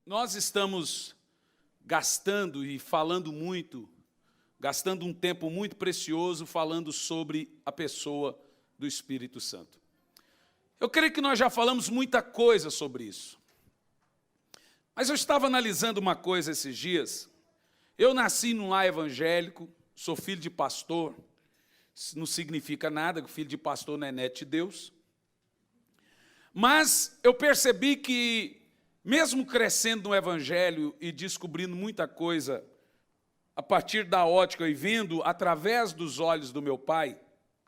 Nós estamos gastando e falando muito, gastando um tempo muito precioso falando sobre a pessoa do Espírito Santo. Eu creio que nós já falamos muita coisa sobre isso. Mas eu estava analisando uma coisa esses dias. Eu nasci num lar evangélico, sou filho de pastor, isso não significa nada, que filho de pastor não é neto de Deus. Mas eu percebi que, mesmo crescendo no evangelho e descobrindo muita coisa a partir da ótica e vendo através dos olhos do meu pai,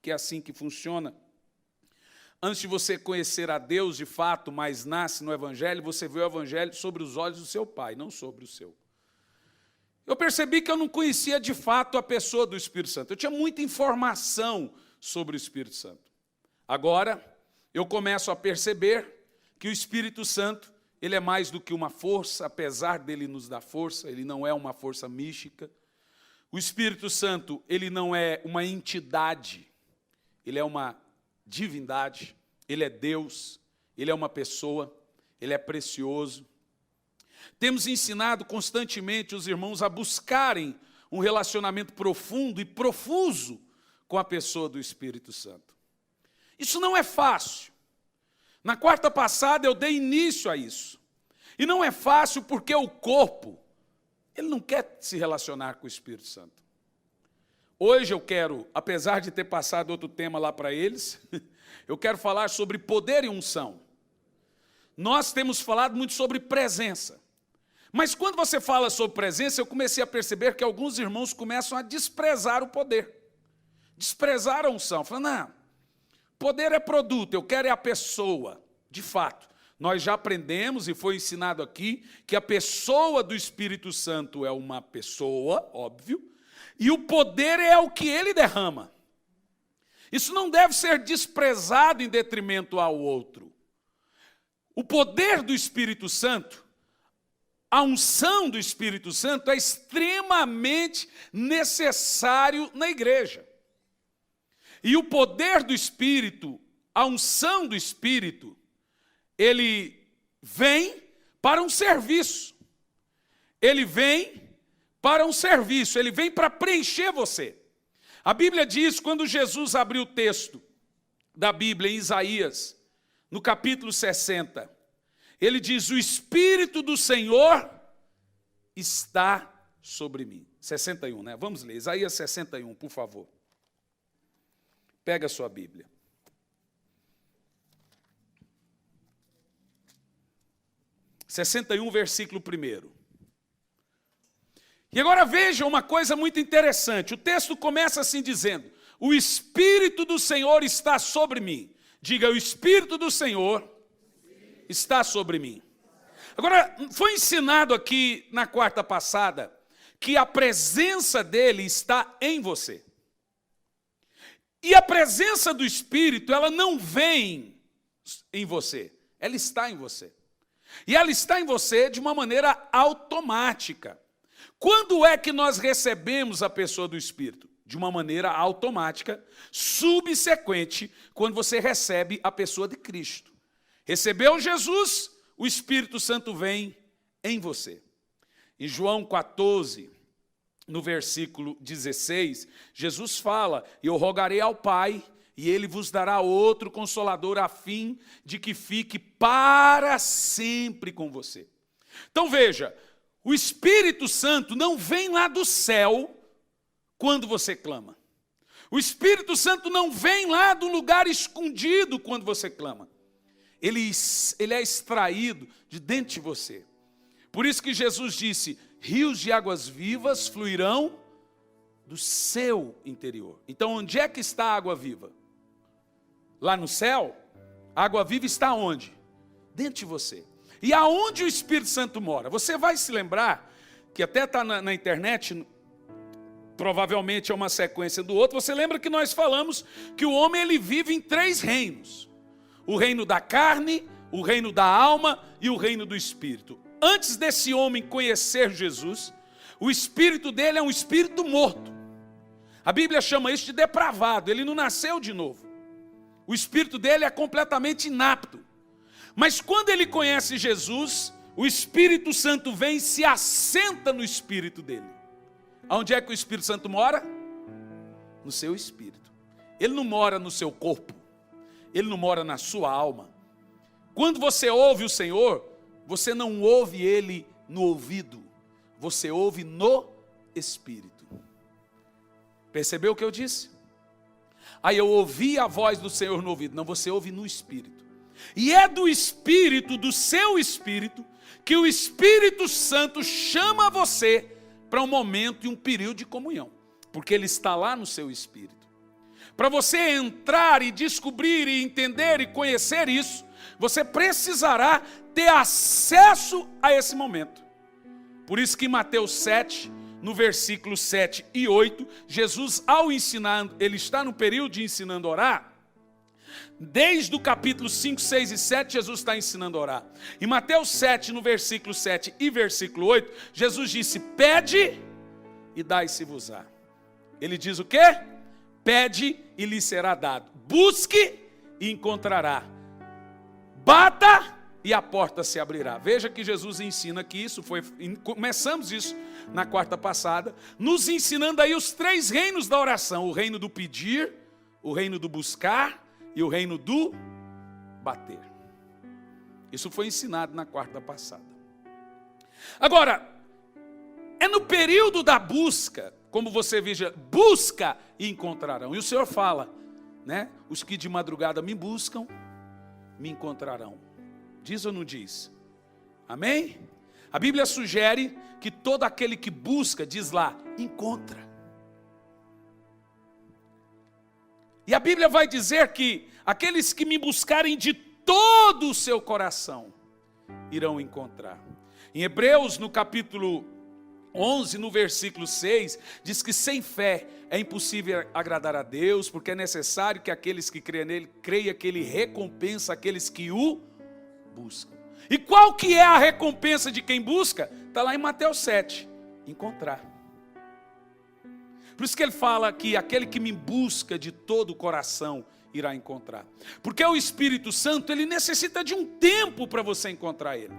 que é assim que funciona, antes de você conhecer a Deus de fato, mas nasce no evangelho, você vê o evangelho sobre os olhos do seu pai, não sobre o seu. Eu percebi que eu não conhecia de fato a pessoa do Espírito Santo. Eu tinha muita informação sobre o Espírito Santo. Agora, eu começo a perceber que o Espírito Santo, ele é mais do que uma força, apesar dele nos dar força, ele não é uma força mística. O Espírito Santo, ele não é uma entidade, ele é uma divindade, ele é Deus, ele é uma pessoa, ele é precioso. Temos ensinado constantemente os irmãos a buscarem um relacionamento profundo e profuso com a pessoa do Espírito Santo. Isso não é fácil. Na quarta passada eu dei início a isso. E não é fácil porque o corpo, ele não quer se relacionar com o Espírito Santo. Hoje eu quero, apesar de ter passado outro tema lá para eles, eu quero falar sobre poder e unção. Nós temos falado muito sobre presença. Mas quando você fala sobre presença, eu comecei a perceber que alguns irmãos começam a desprezar o poder. Desprezar a unção. Falando, não, poder é produto, eu quero é a pessoa. De fato, nós já aprendemos e foi ensinado aqui que a pessoa do Espírito Santo é uma pessoa, óbvio, e o poder é o que ele derrama. Isso não deve ser desprezado em detrimento ao outro. O poder do Espírito Santo, a unção do Espírito Santo é extremamente necessário na igreja. E o poder do Espírito, a unção do Espírito, ele vem para um serviço. Ele vem para um serviço, ele vem para preencher você. A Bíblia diz, quando Jesus abriu o texto da Bíblia em Isaías, no capítulo 60, ele diz, o Espírito do Senhor está sobre mim. 61, né? Vamos ler, Isaías 61, por favor. Pega a sua Bíblia. Versículo 1. E agora veja uma coisa muito interessante. O texto começa assim dizendo, o Espírito do Senhor está sobre mim. Diga, o Espírito do Senhor está sobre mim. Agora, foi ensinado aqui na quarta passada que a presença dele está em você. E a presença do Espírito, ela não vem em você, ela está em você. E ela está em você de uma maneira automática. Quando é que nós recebemos a pessoa do Espírito? De uma maneira automática, subsequente, quando você recebe a pessoa de Cristo. Recebeu Jesus, o Espírito Santo vem em você. Em João 14, no versículo 16, Jesus fala, eu rogarei ao Pai, e Ele vos dará outro Consolador, a fim de que fique para sempre com você. Então veja, o Espírito Santo não vem lá do céu quando você clama. O Espírito Santo não vem lá do lugar escondido quando você clama. Ele é extraído de dentro de você. Por isso que Jesus disse, rios de águas vivas fluirão do seu interior. Então, onde é que está a água viva? Lá no céu? A água viva está onde? Dentro de você. E aonde o Espírito Santo mora? Você vai se lembrar, que até está na internet, provavelmente é uma sequência do outro, você lembra que nós falamos que o homem ele vive em 3 reinos. O reino da carne, o reino da alma e o reino do Espírito. Antes desse homem conhecer Jesus, o espírito dele é um espírito morto. A Bíblia chama isso de depravado, ele não nasceu de novo. O espírito dele é completamente inapto. Mas quando ele conhece Jesus, o Espírito Santo vem e se assenta no espírito dele. Onde é que o Espírito Santo mora? No seu espírito. Ele não mora no seu corpo. Ele não mora na sua alma. Quando você ouve o Senhor, você não ouve Ele no ouvido. Você ouve no espírito. Percebeu o que eu disse? Aí eu ouvi a voz do Senhor no ouvido. Não, você ouve no espírito. E é do espírito, do seu espírito, que o Espírito Santo chama você para um momento e um período de comunhão. Porque Ele está lá no seu espírito. Para você entrar e descobrir e entender e conhecer isso, você precisará ter acesso a esse momento. Por isso que em Mateus 7, no versículo 7 e 8, Jesus, ao ensinar, ele está no período de ensinando a orar. Desde o capítulo 5, 6 e 7, Jesus está ensinando a orar. Em Mateus 7, no versículo 7 e versículo 8, Jesus disse: pede e dai-se-vos-á. Ele diz o quê? Pede e lhe será dado. Busque e encontrará. Bata e a porta se abrirá. Veja que Jesus ensina que isso foi, começamos isso na quarta passada, nos ensinando aí os 3 reinos da oração: o reino do pedir, o reino do buscar e o reino do bater. Isso foi ensinado na quarta passada. Agora, é no período da busca, como você veja, busca e encontrarão. E o Senhor fala, né? Os que de madrugada me buscam, me encontrarão. Diz ou não diz? Amém? A Bíblia sugere que todo aquele que busca, diz lá, encontra. E a Bíblia vai dizer que aqueles que me buscarem de todo o seu coração, irão encontrar. Em Hebreus, no capítulo 11, no versículo 6, diz que sem fé é impossível agradar a Deus, porque é necessário que aqueles que creem nele, creiam que ele recompensa aqueles que o buscam. E qual que é a recompensa de quem busca? Está lá em Mateus 7, encontrar. Por isso que ele fala que aquele que me busca de todo o coração irá encontrar. Porque o Espírito Santo, ele necessita de um tempo para você encontrar ele.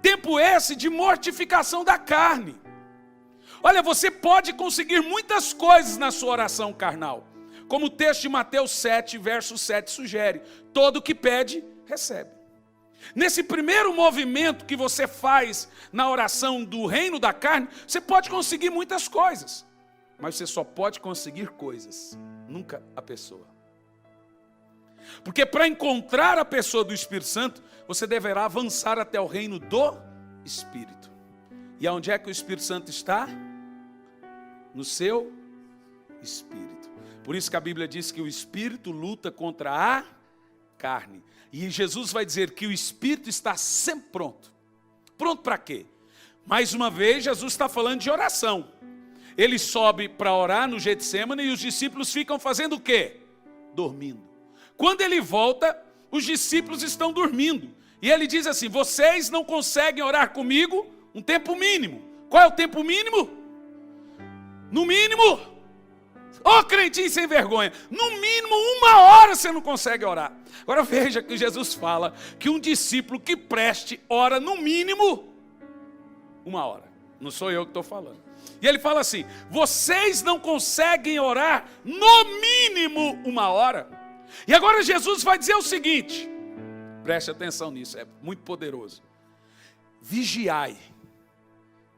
Tempo esse de mortificação da carne. Olha, você pode conseguir muitas coisas na sua oração carnal. Como o texto de Mateus 7, verso 7 sugere. Todo o que pede, recebe. Nesse primeiro movimento que você faz na oração do reino da carne, você pode conseguir muitas coisas. Mas você só pode conseguir coisas, nunca a pessoa. Porque para encontrar a pessoa do Espírito Santo, você deverá avançar até o reino do Espírito. E aonde é que o Espírito Santo está? No seu Espírito. Por isso que a Bíblia diz que o Espírito luta contra a carne. E Jesus vai dizer que o Espírito está sempre pronto. Pronto para quê? Mais uma vez, Jesus está falando de oração. Ele sobe para orar no Getsêmani e os discípulos ficam fazendo o quê? Dormindo. Quando ele volta, os discípulos estão dormindo. E ele diz assim: vocês não conseguem orar comigo um tempo mínimo. Qual é o tempo mínimo? No mínimo, ô crentinho sem vergonha, no mínimo 1 hora você não consegue orar. Agora veja que Jesus fala que um discípulo que preste ora no mínimo 1 hora. Não sou eu que estou falando. E ele fala assim: vocês não conseguem orar no mínimo 1 hora. E agora Jesus vai dizer o seguinte, preste atenção nisso, é muito poderoso. Vigiai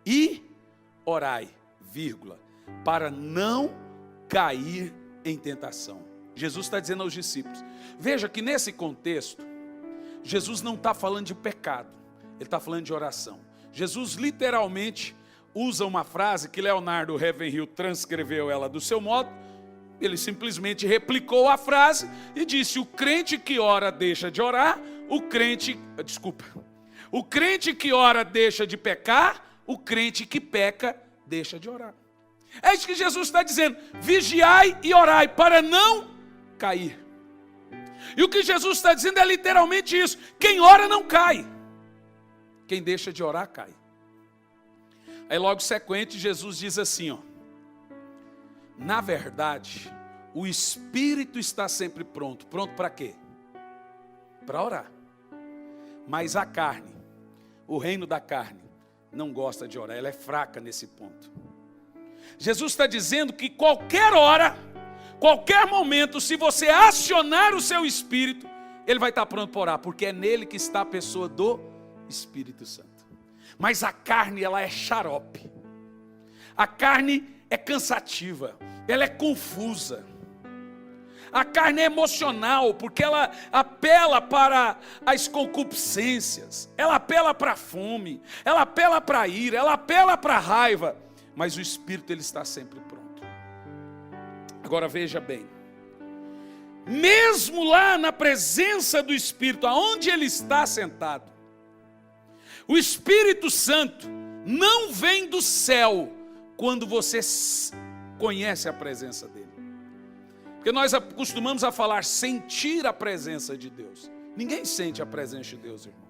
e orai, vírgula, para não cair em tentação. Jesus está dizendo aos discípulos. Veja que nesse contexto, Jesus não está falando de pecado, ele está falando de oração. Jesus literalmente usa uma frase que Leonardo Ravenhill transcreveu ela do seu modo. Ele simplesmente replicou a frase e disse: o crente que ora deixa de orar, o crente que ora deixa de pecar, o crente que peca deixa de orar. É isso que Jesus está dizendo: vigiai e orai para não cair. E o que Jesus está dizendo é literalmente isso: quem ora não cai, quem deixa de orar cai. Aí logo sequente Jesus diz assim, ó: na verdade, o Espírito está sempre pronto. Pronto para quê? Para orar. Mas a carne, o reino da carne não gosta de orar, ela é fraca nesse ponto. Jesus está dizendo que qualquer hora, qualquer momento, se você acionar o seu espírito, ele vai estar pronto para orar, porque é nele que está a pessoa do Espírito Santo. Mas a carne, ela é xarope. A carne é cansativa, ela é confusa. A carne é emocional, porque ela apela para as concupiscências, ela apela para a fome, ela apela para a ira, ela apela para a raiva, mas o Espírito, ele está sempre pronto. Agora veja bem, mesmo lá na presença do Espírito, aonde ele está sentado, o Espírito Santo não vem do céu quando você conhece a presença dele. Porque nós acostumamos a falar sentir a presença de Deus. Ninguém sente a presença de Deus, irmão.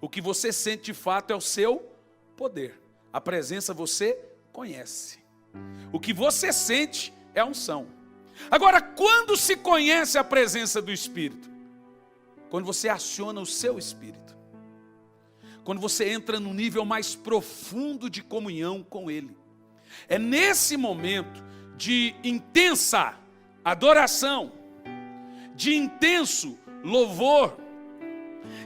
O que você sente de fato é o seu poder. A presença você conhece. O que você sente é a unção. Agora, quando se conhece a presença do Espírito? Quando você aciona o seu Espírito. Quando você entra num nível mais profundo de comunhão com Ele. É nesse momento de intensa adoração, de intenso louvor,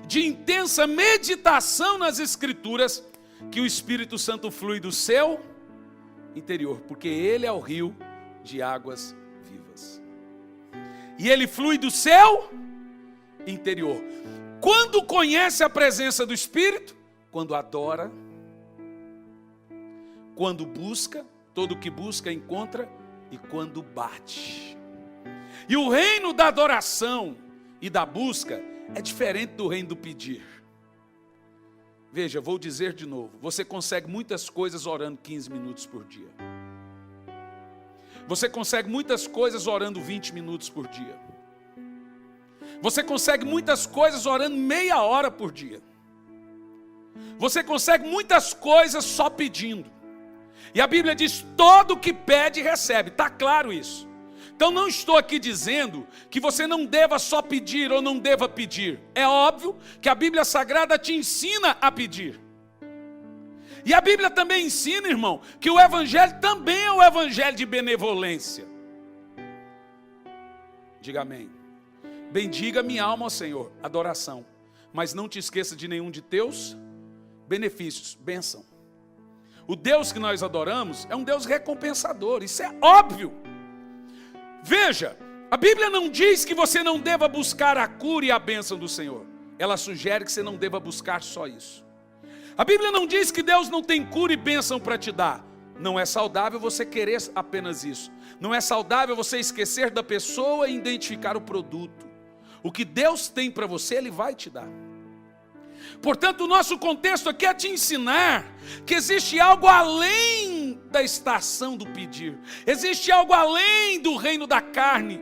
de intensa meditação nas Escrituras, que o Espírito Santo flui do seu interior, porque Ele é o rio de águas vivas. E Ele flui do seu interior. Quando conhece a presença do Espírito? Quando adora, quando busca, todo que busca encontra, e quando bate. E o reino da adoração e da busca é diferente do reino do pedir. Veja, vou dizer de novo, você consegue muitas coisas orando 15 minutos por dia. Você consegue muitas coisas orando 20 minutos por dia. Você consegue muitas coisas orando meia hora por dia. Você consegue muitas coisas só pedindo. E a Bíblia diz, todo que pede recebe, está claro isso. Então não estou aqui dizendo que você não deva só pedir ou não deva pedir. É óbvio que a Bíblia Sagrada te ensina a pedir. E a Bíblia também ensina, irmão, que o Evangelho também é o Evangelho de benevolência. Diga amém. Bendiga minha alma ao Senhor, adoração. Mas não te esqueça de nenhum de teus benefícios, bênção. O Deus que nós adoramos é um Deus recompensador, isso é óbvio. Veja, a Bíblia não diz que você não deva buscar a cura e a bênção do Senhor. Ela sugere que você não deva buscar só isso. A Bíblia não diz que Deus não tem cura e bênção para te dar. Não é saudável você querer apenas isso. Não é saudável você esquecer da pessoa e identificar o produto. O que Deus tem para você, Ele vai te dar. Portanto, o nosso contexto aqui é te ensinar que existe algo além da estação do pedir. Existe algo além do reino da carne.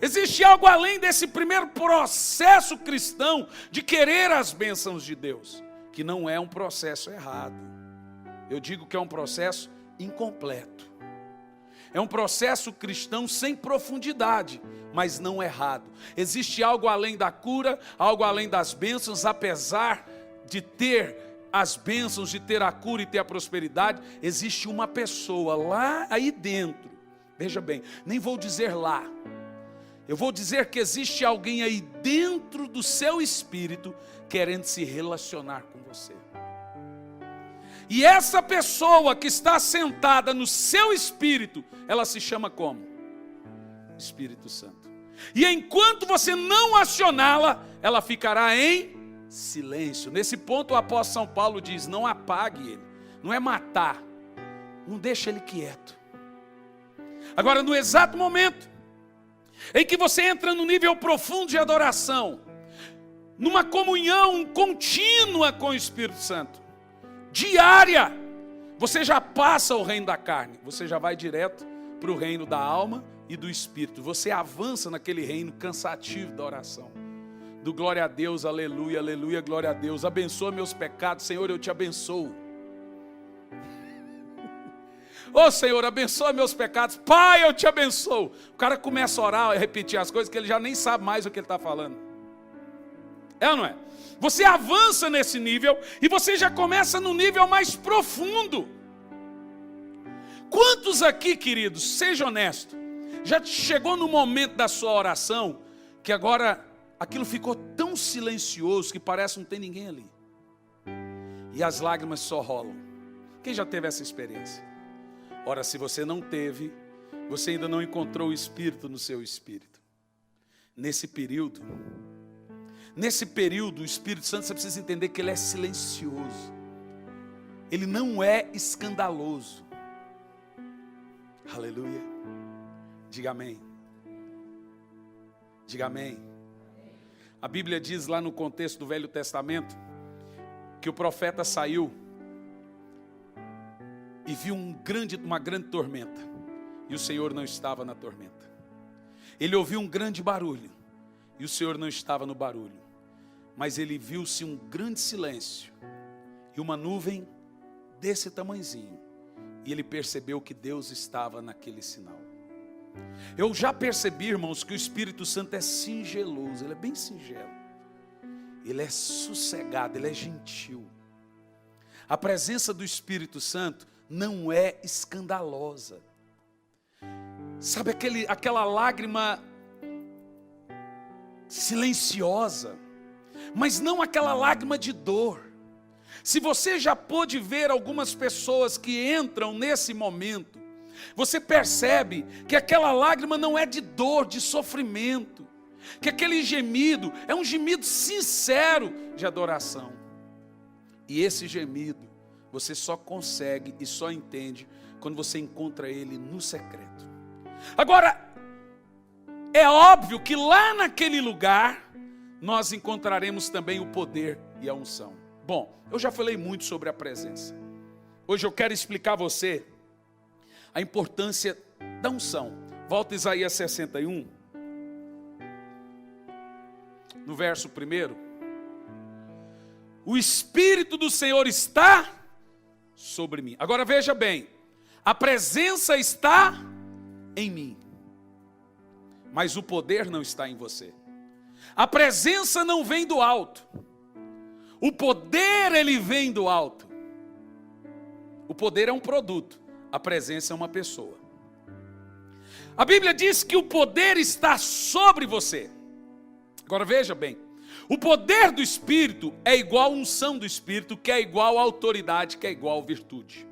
Existe algo além desse primeiro processo cristão de querer as bênçãos de Deus. Que não é um processo errado. Eu digo que é um processo incompleto. É um processo cristão sem profundidade, mas não errado. Existe algo além da cura, algo além das bênçãos, apesar de ter as bênçãos, de ter a cura e ter a prosperidade, existe uma pessoa lá aí dentro. Veja bem, nem vou dizer lá. Eu vou dizer que existe alguém aí dentro do seu espírito querendo se relacionar com você. E essa pessoa que está sentada no seu espírito, ela se chama como? Espírito Santo. E enquanto você não acioná-la, ela ficará em silêncio. Nesse ponto o apóstolo São Paulo diz, não apague ele, não é matar, não deixa ele quieto. Agora, no exato momento em que você entra no nível profundo de adoração, numa comunhão contínua com o Espírito Santo, diária, você já passa o reino da carne, você já vai direto para o reino da alma e do Espírito. Você avança naquele reino cansativo da oração. Do glória a Deus, aleluia, aleluia, glória a Deus. Abençoa meus pecados, Senhor, eu te abençoo. Ô Senhor, abençoa meus pecados, Pai, eu te abençoo. O cara começa a orar e repetir as coisas que ele já nem sabe mais o que ele está falando. É ou não é? Você avança nesse nível e você já começa no nível mais profundo. Quantos aqui, queridos, seja honesto, já chegou no momento da sua oração que agora aquilo ficou tão silencioso que parece que não tem ninguém ali? E as lágrimas só rolam. Quem já teve essa experiência? Ora, se você não teve, você ainda não encontrou o Espírito no seu espírito. Nesse período, o Espírito Santo, você precisa entender que ele é silencioso. Ele não é escandaloso. Aleluia. Diga amém. Diga amém. A Bíblia diz lá no contexto do Velho Testamento que o profeta saiu e viu uma grande tormenta. E o Senhor não estava na tormenta. Ele ouviu um grande barulho. E o Senhor não estava no barulho. Mas ele viu-se um grande silêncio. E uma nuvem desse tamanhozinho. E ele percebeu que Deus estava naquele sinal. Eu já percebi, irmãos, que o Espírito Santo é singeloso. Ele é bem singelo. Ele é sossegado, ele é gentil. A presença do Espírito Santo não é escandalosa. Sabe aquela lágrima silenciosa, mas não aquela lágrima de dor. Se você já pôde ver algumas pessoas que entram nesse momento, você percebe que aquela lágrima não é de dor, de sofrimento, que aquele gemido é um gemido sincero de adoração. E esse gemido você só consegue e só entende quando você encontra ele no secreto. Agora, é óbvio que lá naquele lugar nós encontraremos também o poder e a unção. Bom, eu já falei muito sobre a presença. Hoje eu quero explicar a você a importância da unção. Volta a Isaías 61, no verso 1. O Espírito do Senhor está sobre mim. Agora veja bem, a presença está em mim, mas o poder não está em você. A presença não vem do alto. O poder, ele vem do alto. O poder é um produto. A presença é uma pessoa. A Bíblia diz que o poder está sobre você. Agora veja bem. O poder do Espírito é igual à unção do Espírito, que é igual à autoridade, que é igual à virtude.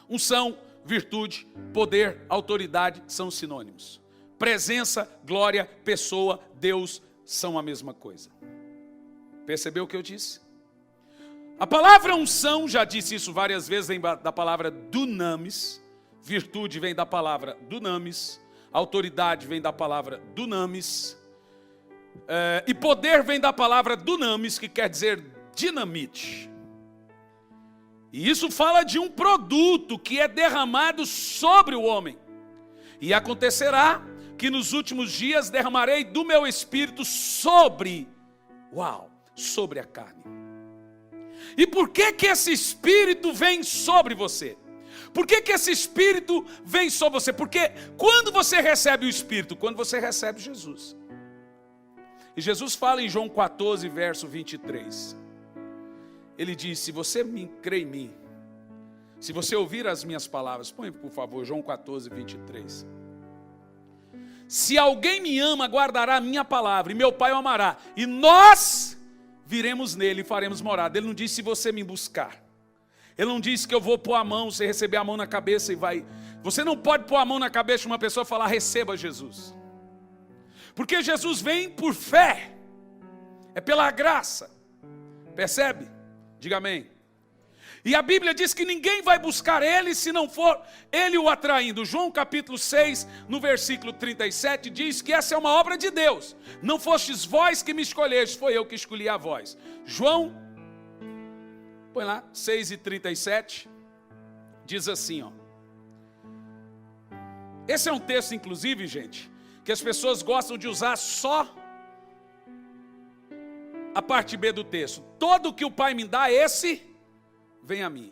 Unção, virtude, poder, autoridade são sinônimos. Presença, glória, pessoa, Deus são a mesma coisa. Percebeu o que eu disse? A palavra unção, já disse isso várias vezes, vem da palavra dunamis. Virtude vem da palavra dunamis. Autoridade vem da palavra dunamis. E poder vem da palavra dunamis, que quer dizer dinamite. E isso fala de um produto que é derramado sobre o homem. E acontecerá que nos últimos dias derramarei do meu espírito sobre a carne. E por que esse espírito vem sobre você? Por que esse espírito vem sobre você? Porque quando você recebe o espírito? Quando você recebe Jesus. E Jesus fala em João 14, verso 23. Ele diz, se você crê em mim, se você ouvir as minhas palavras, põe por favor João 14, 23. Se alguém me ama, guardará a minha palavra, e meu Pai o amará, e nós viremos nele e faremos morada. Ele não disse se você me buscar. Ele não disse que eu vou pôr a mão, você receber a mão na cabeça e vai. Você não pode pôr a mão na cabeça de uma pessoa e falar, receba Jesus. Porque Jesus vem por fé. É pela graça. Percebe? Diga amém. E a Bíblia diz que ninguém vai buscar ele se não for ele o atraindo. João capítulo 6, no versículo 37, diz que essa é uma obra de Deus. Não fostes vós que me escolhestes, foi eu que escolhi a vós. João, põe lá, 6:37, diz assim, ó. Esse é um texto, inclusive, gente, que as pessoas gostam de usar só a parte B do texto. Todo o que o Pai me dá, esse vem a mim.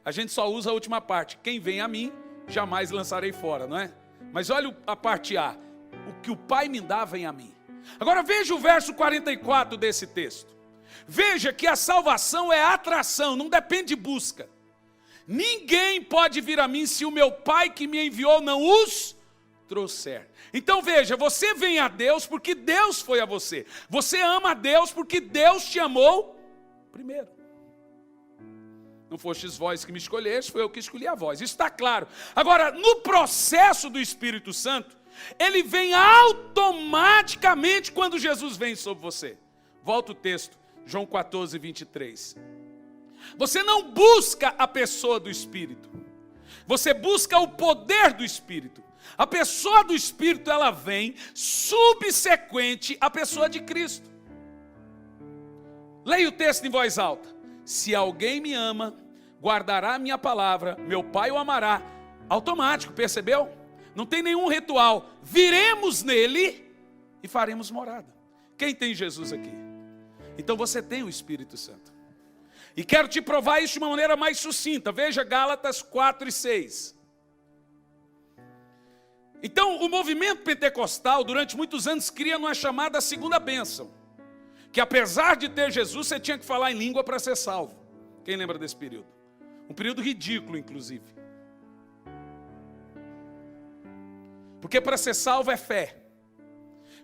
A gente só usa a última parte. Quem vem a mim, jamais lançarei fora, não é? Mas olha a parte A. O que o Pai me dá, vem a mim. Agora veja o verso 44 desse texto. Veja que a salvação é atração, não depende de busca. Ninguém pode vir a mim se o meu Pai que me enviou não os trouxer. Então veja, você vem a Deus porque Deus foi a você. Você ama a Deus porque Deus te amou primeiro. Não fostes vós que me escolheste, foi eu que escolhi a vós. Isso está claro. Agora, no processo do Espírito Santo, ele vem automaticamente quando Jesus vem sobre você. Volta o texto, João 14, 23. Você não busca a pessoa do Espírito. Você busca o poder do Espírito. A pessoa do Espírito, ela vem subsequente à pessoa de Cristo. Leia o texto em voz alta. Se alguém me ama, guardará a minha palavra, meu Pai o amará. Automático, percebeu? Não tem nenhum ritual. Viremos nele e faremos morada. Quem tem Jesus aqui? Então você tem o Espírito Santo. E quero te provar isso de uma maneira mais sucinta. Veja Gálatas 4 e 6. Então, o movimento pentecostal, durante muitos anos, cria uma chamada segunda bênção. Que apesar de ter Jesus, você tinha que falar em língua para ser salvo. Quem lembra desse período? Um período ridículo, inclusive. Porque para ser salvo é fé.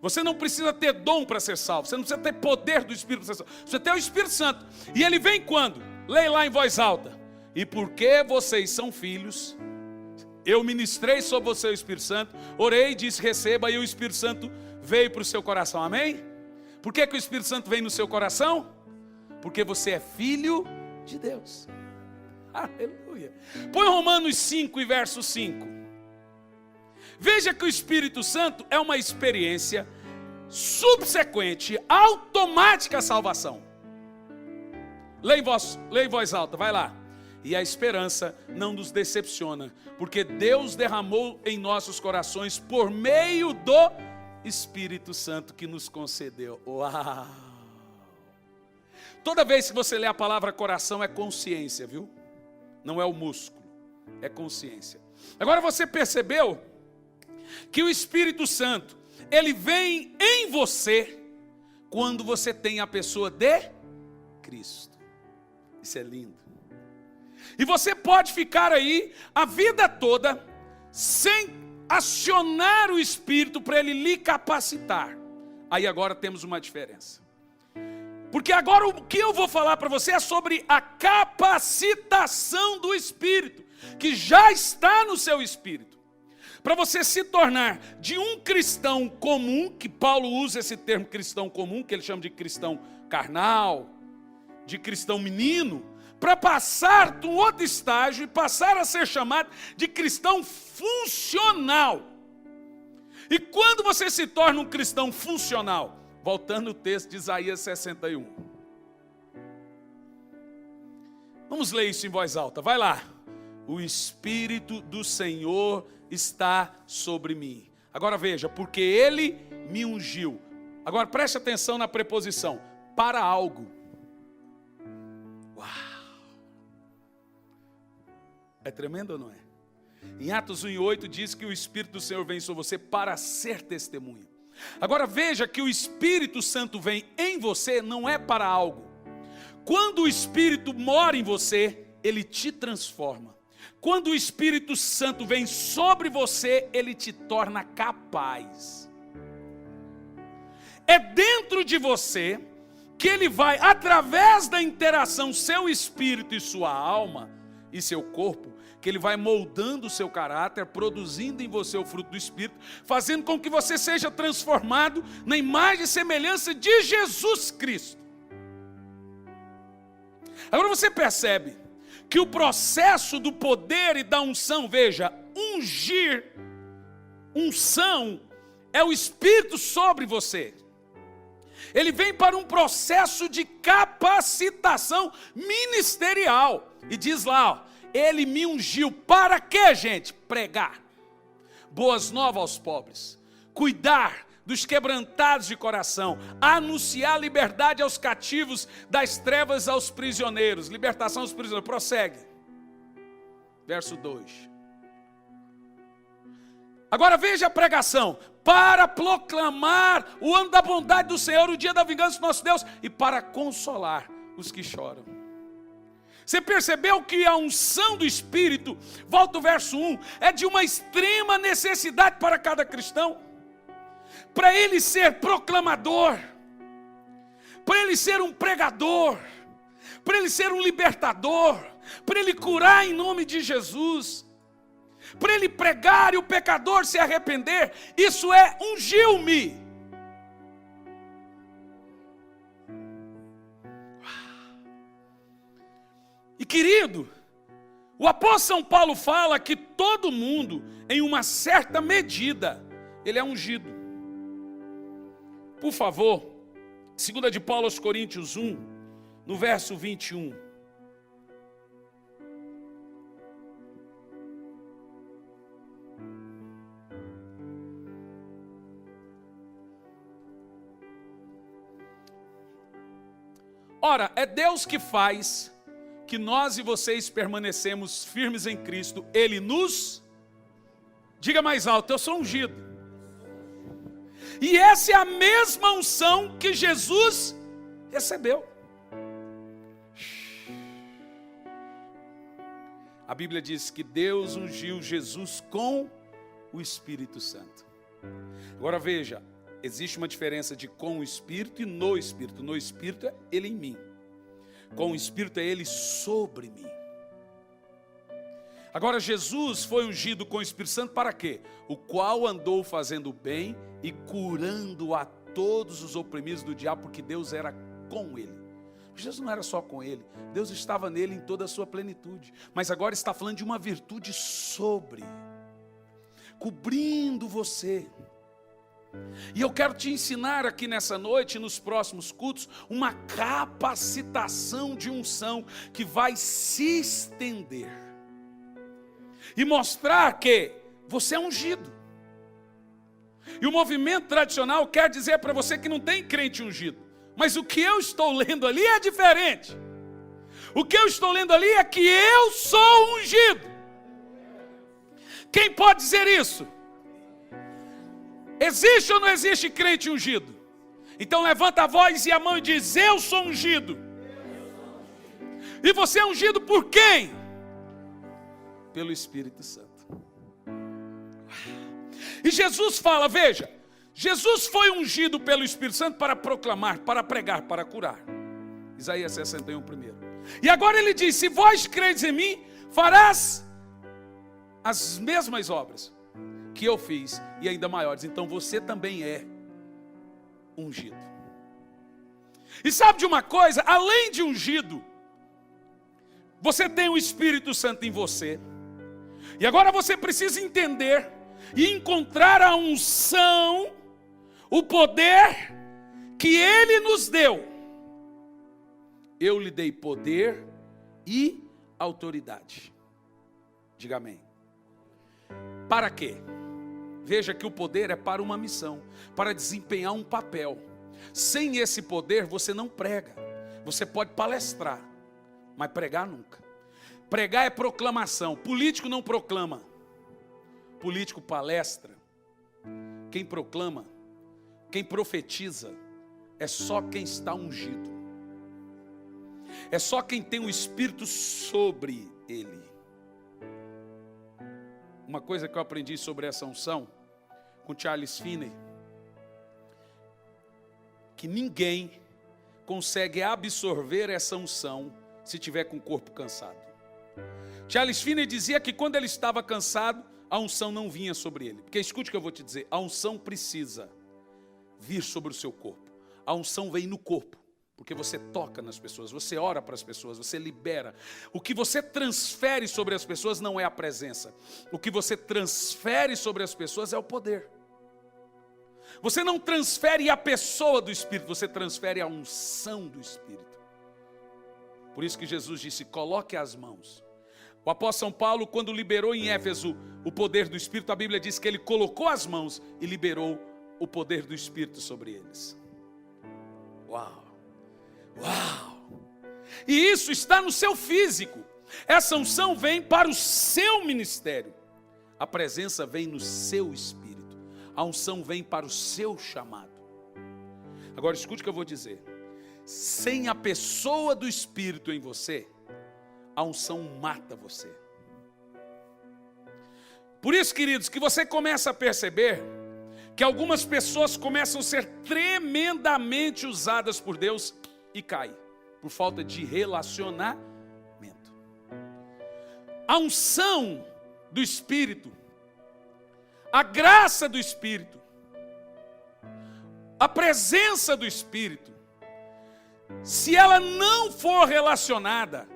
Você não precisa ter dom para ser salvo. Você não precisa ter poder do Espírito para ser salvo. Você tem o Espírito Santo. E ele vem quando? Leia lá em voz alta. E porque vocês são filhos, eu ministrei sobre você o Espírito Santo, orei, disse receba, e o Espírito Santo veio para o seu coração. Amém? Por que o Espírito Santo vem no seu coração? Porque você é filho de Deus. Aleluia. Põe Romanos 5 e verso 5. Veja que o Espírito Santo é uma experiência subsequente, automática à salvação. Leia em voz alta, vai lá. E a esperança não nos decepciona, porque Deus derramou em nossos corações por meio do Espírito Santo que nos concedeu. Uau! Toda vez que você lê a palavra coração é consciência, viu? Não é o músculo, é consciência. Agora você percebeu que o Espírito Santo, ele vem em você quando você tem a pessoa de Cristo. Isso é lindo. E você pode ficar aí a vida toda sem acionar o Espírito para ele lhe capacitar. Aí agora temos uma diferença. Porque agora o que eu vou falar para você é sobre a capacitação do Espírito, que já está no seu espírito. Para você se tornar de um cristão comum, que Paulo usa esse termo cristão comum, que ele chama de cristão carnal, de cristão menino, para passar de um outro estágio e passar a ser chamado de cristão funcional. E quando você se torna um cristão funcional, voltando ao texto de Isaías 61. Vamos ler isso em voz alta, vai lá. O Espírito do Senhor está sobre mim. Agora veja, porque Ele me ungiu. Agora preste atenção na preposição, para algo. Uau! É tremendo ou não é? Em Atos 1:8 diz que o Espírito do Senhor vem sobre você para ser testemunha. Agora veja que o Espírito Santo vem em você não é para algo. Quando o Espírito mora em você, ele te transforma. Quando o Espírito Santo vem sobre você, ele te torna capaz. É dentro de você que ele vai, através da interação seu espírito e sua alma e seu corpo, que ele vai moldando o seu caráter, produzindo em você o fruto do Espírito, fazendo com que você seja transformado na imagem e semelhança de Jesus Cristo. Agora você percebe que o processo do poder e da unção, veja, ungir, unção, é o Espírito sobre você. Ele vem para um processo de capacitação ministerial. E diz lá, ó, ele me ungiu para quê, gente? Pregar boas novas aos pobres, cuidar dos quebrantados de coração, anunciar liberdade aos cativos, das trevas aos prisioneiros, libertação aos prisioneiros. Prossegue. Verso 2. Agora veja a pregação: para proclamar o ano da bondade do Senhor, o dia da vingança do nosso Deus, e para consolar os que choram. Você percebeu que a unção do Espírito, volta ao verso 1, é de uma extrema necessidade para cada cristão? Para ele ser proclamador, para ele ser um pregador, para ele ser um libertador, para ele curar em nome de Jesus, para ele pregar e o pecador se arrepender. Isso é ungiu-me. E querido, o apóstolo São Paulo fala que todo mundo, em uma certa medida, ele é ungido. Por favor, 2 de Paulo aos Coríntios 1, no verso 21. Ora, é Deus que faz que nós e vocês permanecemos firmes em Cristo. Ele nos... Diga mais alto: eu sou ungido. E essa é a mesma unção que Jesus recebeu. A Bíblia diz que Deus ungiu Jesus com o Espírito Santo. Agora veja, existe uma diferença de com o Espírito e no Espírito. No Espírito é Ele em mim. Com o Espírito é Ele sobre mim. Agora Jesus foi ungido com o Espírito Santo para quê? O qual andou fazendo bem e curando a todos os oprimidos do diabo, porque Deus era com ele. Jesus não era só com ele, Deus estava nele em toda a sua plenitude. Mas agora está falando de uma virtude sobre, cobrindo você. E eu quero te ensinar aqui nessa noite, nos próximos cultos, uma capacitação de unção que vai se estender e mostrar que você é ungido. E o movimento tradicional quer dizer para você que não tem crente ungido, mas o que eu estou lendo ali é diferente. O que eu estou lendo ali é que eu sou ungido. Quem pode dizer isso? Existe ou não existe crente ungido? Então levanta a voz e a mão e diz: eu sou ungido. E você é ungido por quem? Pelo Espírito Santo. E Jesus fala, veja, Jesus foi ungido pelo Espírito Santo para proclamar, para pregar, para curar. Isaías 61 primeiro. E agora ele diz: se vós credes em mim, farás as mesmas obras que eu fiz e ainda maiores. Então você também é ungido. E sabe de uma coisa? Além de ungido, você tem o Espírito Santo em você. E agora você precisa entender e encontrar a unção, o poder que Ele nos deu. Eu lhe dei poder e autoridade. Diga amém. Para quê? Veja que o poder é para uma missão, para desempenhar um papel. Sem esse poder você não prega. Você pode palestrar, mas pregar nunca. Pregar é proclamação. Político não proclama. Político palestra. Quem proclama, quem profetiza, é só quem está ungido. É só quem tem o Espírito sobre ele. Uma coisa que eu aprendi sobre essa unção com Charles Finney, que ninguém consegue absorver essa unção se tiver com o corpo cansado. Charles Finney dizia que quando ele estava cansado, a unção não vinha sobre ele. Porque escute o que eu vou te dizer, a unção precisa vir sobre o seu corpo. A unção vem no corpo, porque você toca nas pessoas, você ora para as pessoas, você libera. O que você transfere sobre as pessoas não é a presença. O que você transfere sobre as pessoas é o poder. Você não transfere a pessoa do Espírito, você transfere a unção do Espírito. Por isso que Jesus disse: coloque as mãos. O apóstolo São Paulo, quando liberou em Éfeso o poder do Espírito, a Bíblia diz que ele colocou as mãos e liberou o poder do Espírito sobre eles. Uau! Uau! E isso está no seu físico. Essa unção vem para o seu ministério. A presença vem no seu espírito. A unção vem para o seu chamado. Agora escute o que eu vou dizer. Sem a pessoa do Espírito em você, a unção mata você. Por isso, queridos, que você começa a perceber que algumas pessoas começam a ser tremendamente usadas por Deus e caem, por falta de relacionamento. A unção do Espírito, a graça do Espírito, a presença do Espírito, se ela não for relacionada,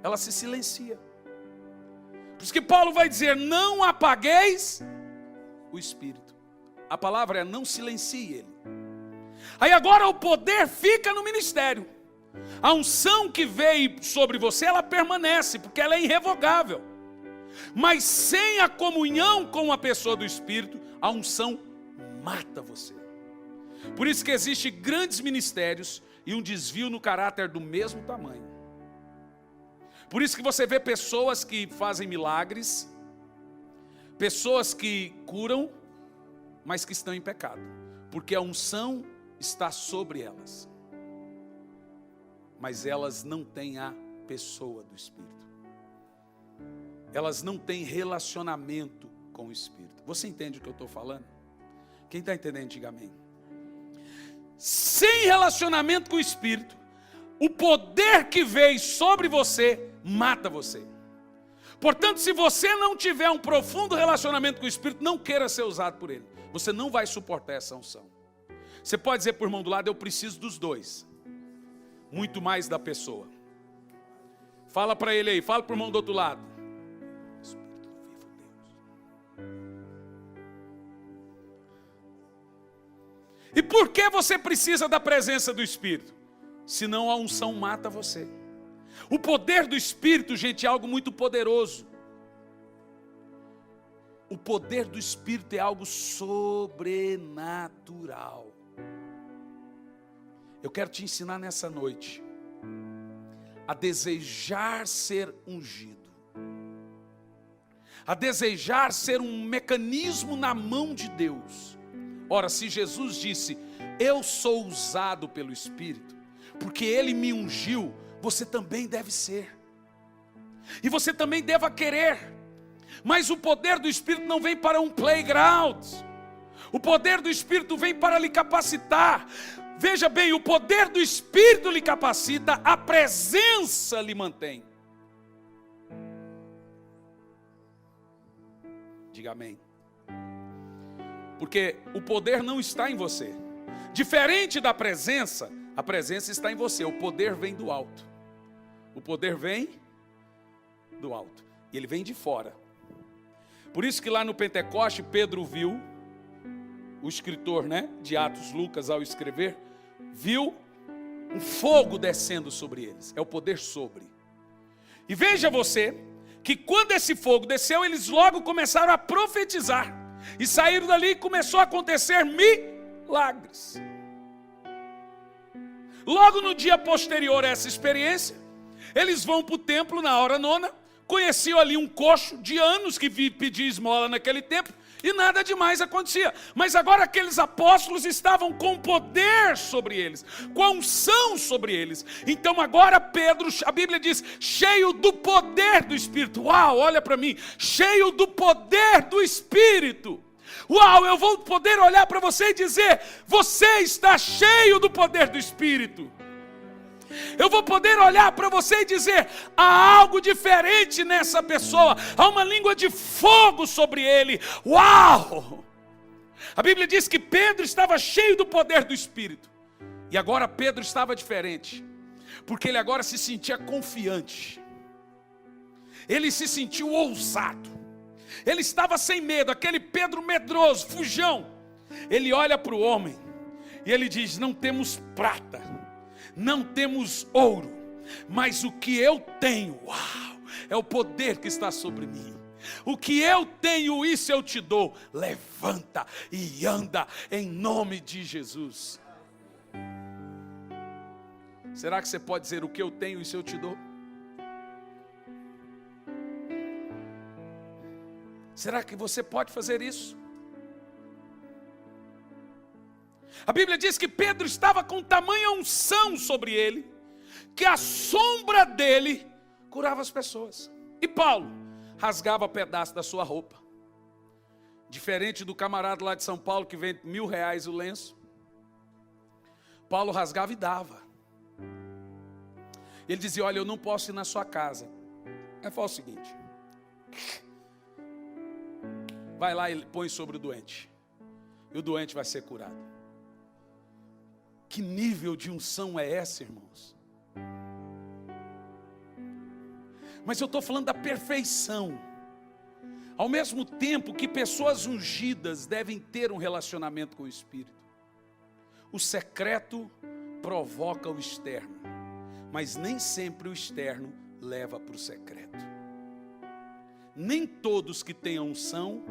ela se silencia. Por isso que Paulo vai dizer, não apagueis o Espírito. A palavra é não silencie ele. Aí agora o poder fica no ministério. A unção que veio sobre você, ela permanece, porque ela é irrevogável. Mas sem a comunhão com a pessoa do Espírito, a unção mata você. Por isso que existem grandes ministérios e um desvio no caráter do mesmo tamanho. Por isso que você vê pessoas que fazem milagres, pessoas que curam, mas que estão em pecado, porque a unção está sobre elas, mas elas não têm a pessoa do Espírito, elas não têm relacionamento com o Espírito. Você entende o que eu estou falando? Quem está entendendo, diga amém. Sem relacionamento com o Espírito, o poder que veio sobre você mata você. Portanto, se você não tiver um profundo relacionamento com o Espírito, não queira ser usado por Ele. Você não vai suportar essa unção. Você pode dizer para o irmão do lado, eu preciso dos dois. Muito mais da pessoa. Fala para ele aí, fala para o irmão do outro lado. Espírito vivo, Deus. E por que você precisa da presença do Espírito? Senão a unção mata você. O poder do Espírito, gente, é algo muito poderoso. O poder do Espírito é algo sobrenatural. Eu quero te ensinar nessa noite a desejar ser ungido, a desejar ser um mecanismo na mão de Deus. Ora, se Jesus disse, eu sou usado pelo Espírito, porque Ele me ungiu, você também deve ser. E você também deva querer. Mas o poder do Espírito não vem para um playground. O poder do Espírito vem para lhe capacitar. Veja bem, o poder do Espírito lhe capacita, a presença lhe mantém. Diga amém. Porque o poder não está em você. Diferente da presença, a presença está em você. O poder vem do alto. O poder vem do alto. E ele vem de fora. Por isso que lá no Pentecoste, Pedro viu, o escritor, de Atos, Lucas, ao escrever, viu um fogo descendo sobre eles. É o poder sobre. E veja você, que quando esse fogo desceu, eles logo começaram a profetizar. E saíram dali e começou a acontecer milagres. Logo no dia posterior a essa experiência, eles vão para o templo na hora nona, conheciam ali um coxo de anos que pedia esmola naquele tempo, e nada demais acontecia. Mas agora aqueles apóstolos estavam com poder sobre eles, com a unção sobre eles. Então agora Pedro, a Bíblia diz, cheio do poder do Espírito. Uau, olha para mim, cheio do poder do Espírito. Uau, eu vou poder olhar para você e dizer, você está cheio do poder do Espírito. Eu vou poder olhar para você e dizer, há algo diferente nessa pessoa, há uma língua de fogo sobre ele. Uau! A Bíblia diz que Pedro estava cheio do poder do Espírito. E agora Pedro estava diferente, porque ele agora se sentia confiante. Ele se sentiu ousado. Ele estava sem medo, aquele Pedro medroso, fujão. Ele olha para o homem e ele diz, não temos prata, não temos ouro, mas o que eu tenho, uau, é o poder que está sobre mim. O que eu tenho, isso eu te dou. Levanta e anda em nome de Jesus. Será que você pode dizer, o que eu tenho, isso eu te dou? Será que você pode fazer isso? A Bíblia diz que Pedro estava com tamanha unção sobre ele, que a sombra dele curava as pessoas. E Paulo rasgava pedaço da sua roupa. Diferente do camarada lá de São Paulo que vende R$1.000 o lenço. Paulo rasgava e dava. Ele dizia, olha, eu não posso ir na sua casa. Aí fala o seguinte, vai lá e põe sobre o doente. E o doente vai ser curado. Que nível de unção é essa, irmãos? Mas eu estou falando da perfeição. Ao mesmo tempo que pessoas ungidas devem ter um relacionamento com o Espírito. O secreto provoca o externo, mas nem sempre o externo leva para o secreto. Nem todos que têm a unção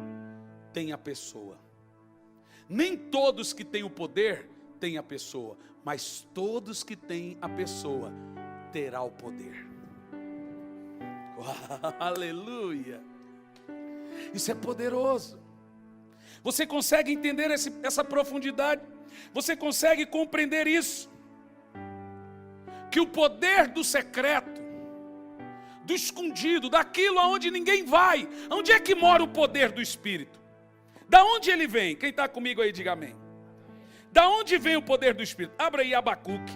têm a pessoa. Nem todos que têm o poder têm a pessoa, mas todos que têm a pessoa terá o poder. Aleluia! Isso é poderoso. Você consegue entender essa profundidade? Você consegue compreender isso? Que o poder do secreto, do escondido, daquilo aonde ninguém vai, onde é que mora o poder do Espírito? Da onde ele vem? Quem está comigo aí, diga amém. Da onde vem o poder do Espírito? Abra aí Abacuque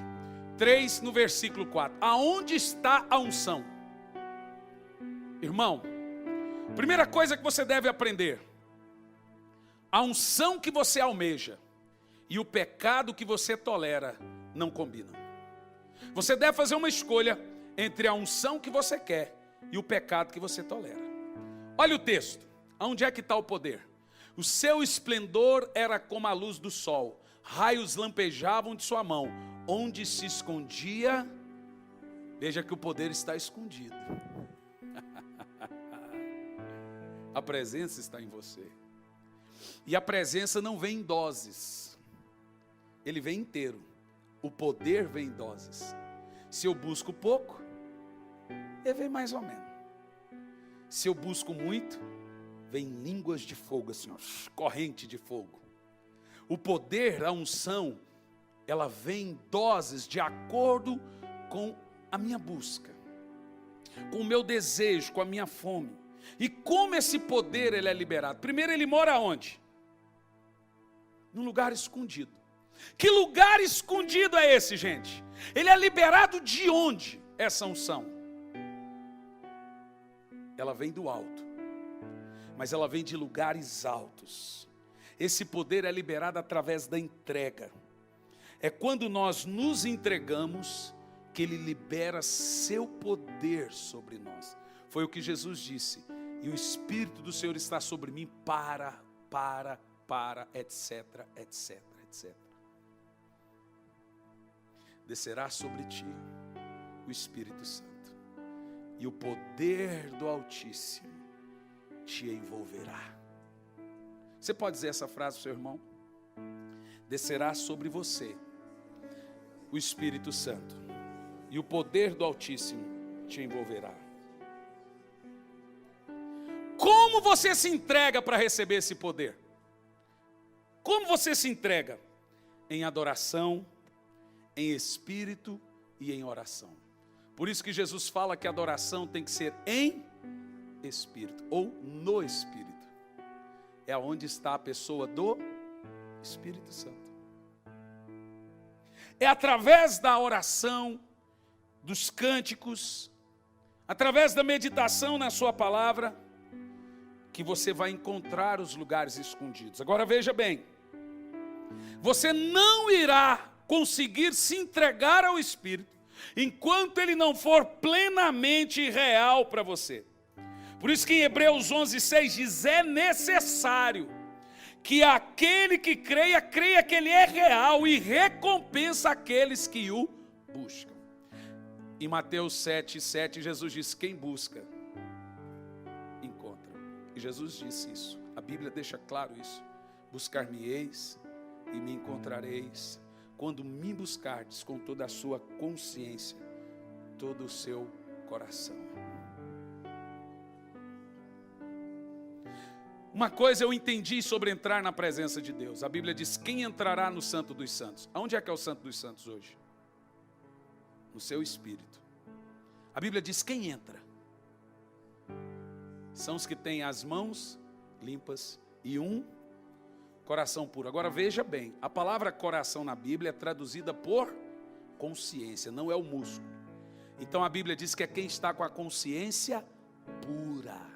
3, no versículo 4. Aonde está a unção? Irmão, primeira coisa que você deve aprender: a unção que você almeja e o pecado que você tolera não combinam. Você deve fazer uma escolha entre a unção que você quer e o pecado que você tolera. Olha o texto, aonde é que está o poder? O seu esplendor era como a luz do sol, raios lampejavam de sua mão, onde se escondia, veja que o poder está escondido. A presença está em você. E a presença não vem em doses. Ele vem inteiro. O poder vem em doses. Se eu busco pouco, ele vem mais ou menos. Se eu busco muito, vem línguas de fogo, assim, ó, corrente de fogo. O poder, a unção, ela vem em doses de acordo com a minha busca, com o meu desejo, com a minha fome. E como esse poder ele é liberado? Primeiro, ele mora onde? Num lugar escondido. Que lugar escondido é esse, gente? Ele é liberado de onde, essa unção? Ela vem do alto, mas ela vem de lugares altos. Esse poder é liberado através da entrega. É quando nós nos entregamos que ele libera seu poder sobre nós. Foi o que Jesus disse. E o Espírito do Senhor está sobre mim para, etc, etc, etc. Descerá sobre ti o Espírito Santo. E o poder do Altíssimo te envolverá. Você pode dizer essa frase para o seu irmão? Descerá sobre você o Espírito Santo. E o poder do Altíssimo te envolverá. Como você se entrega para receber esse poder? Como você se entrega? Em adoração, em espírito e em oração. Por isso que Jesus fala que a adoração tem que ser em espírito ou no espírito. É onde está a pessoa do Espírito Santo. É através da oração, dos cânticos, através da meditação na sua palavra, que você vai encontrar os lugares escondidos. Agora veja bem, você não irá conseguir se entregar ao Espírito enquanto ele não for plenamente real para você. Por isso que em Hebreus 11:6 diz, é necessário que aquele que creia que ele é real e recompensa aqueles que o buscam. Em Mateus 7:7 Jesus diz, quem busca, encontra. E Jesus disse isso, a Bíblia deixa claro isso. Buscar-me-eis e me encontrareis, quando me buscardes com toda a sua consciência, todo o seu coração. Uma coisa eu entendi sobre entrar na presença de Deus. A Bíblia diz: quem entrará no Santo dos Santos? Aonde é que é o Santo dos Santos hoje? No seu espírito. A Bíblia diz: quem entra? São os que têm as mãos limpas e um coração puro. Agora veja bem, a palavra coração na Bíblia é traduzida por consciência, não é o músculo. Então a Bíblia diz que é quem está com a consciência pura.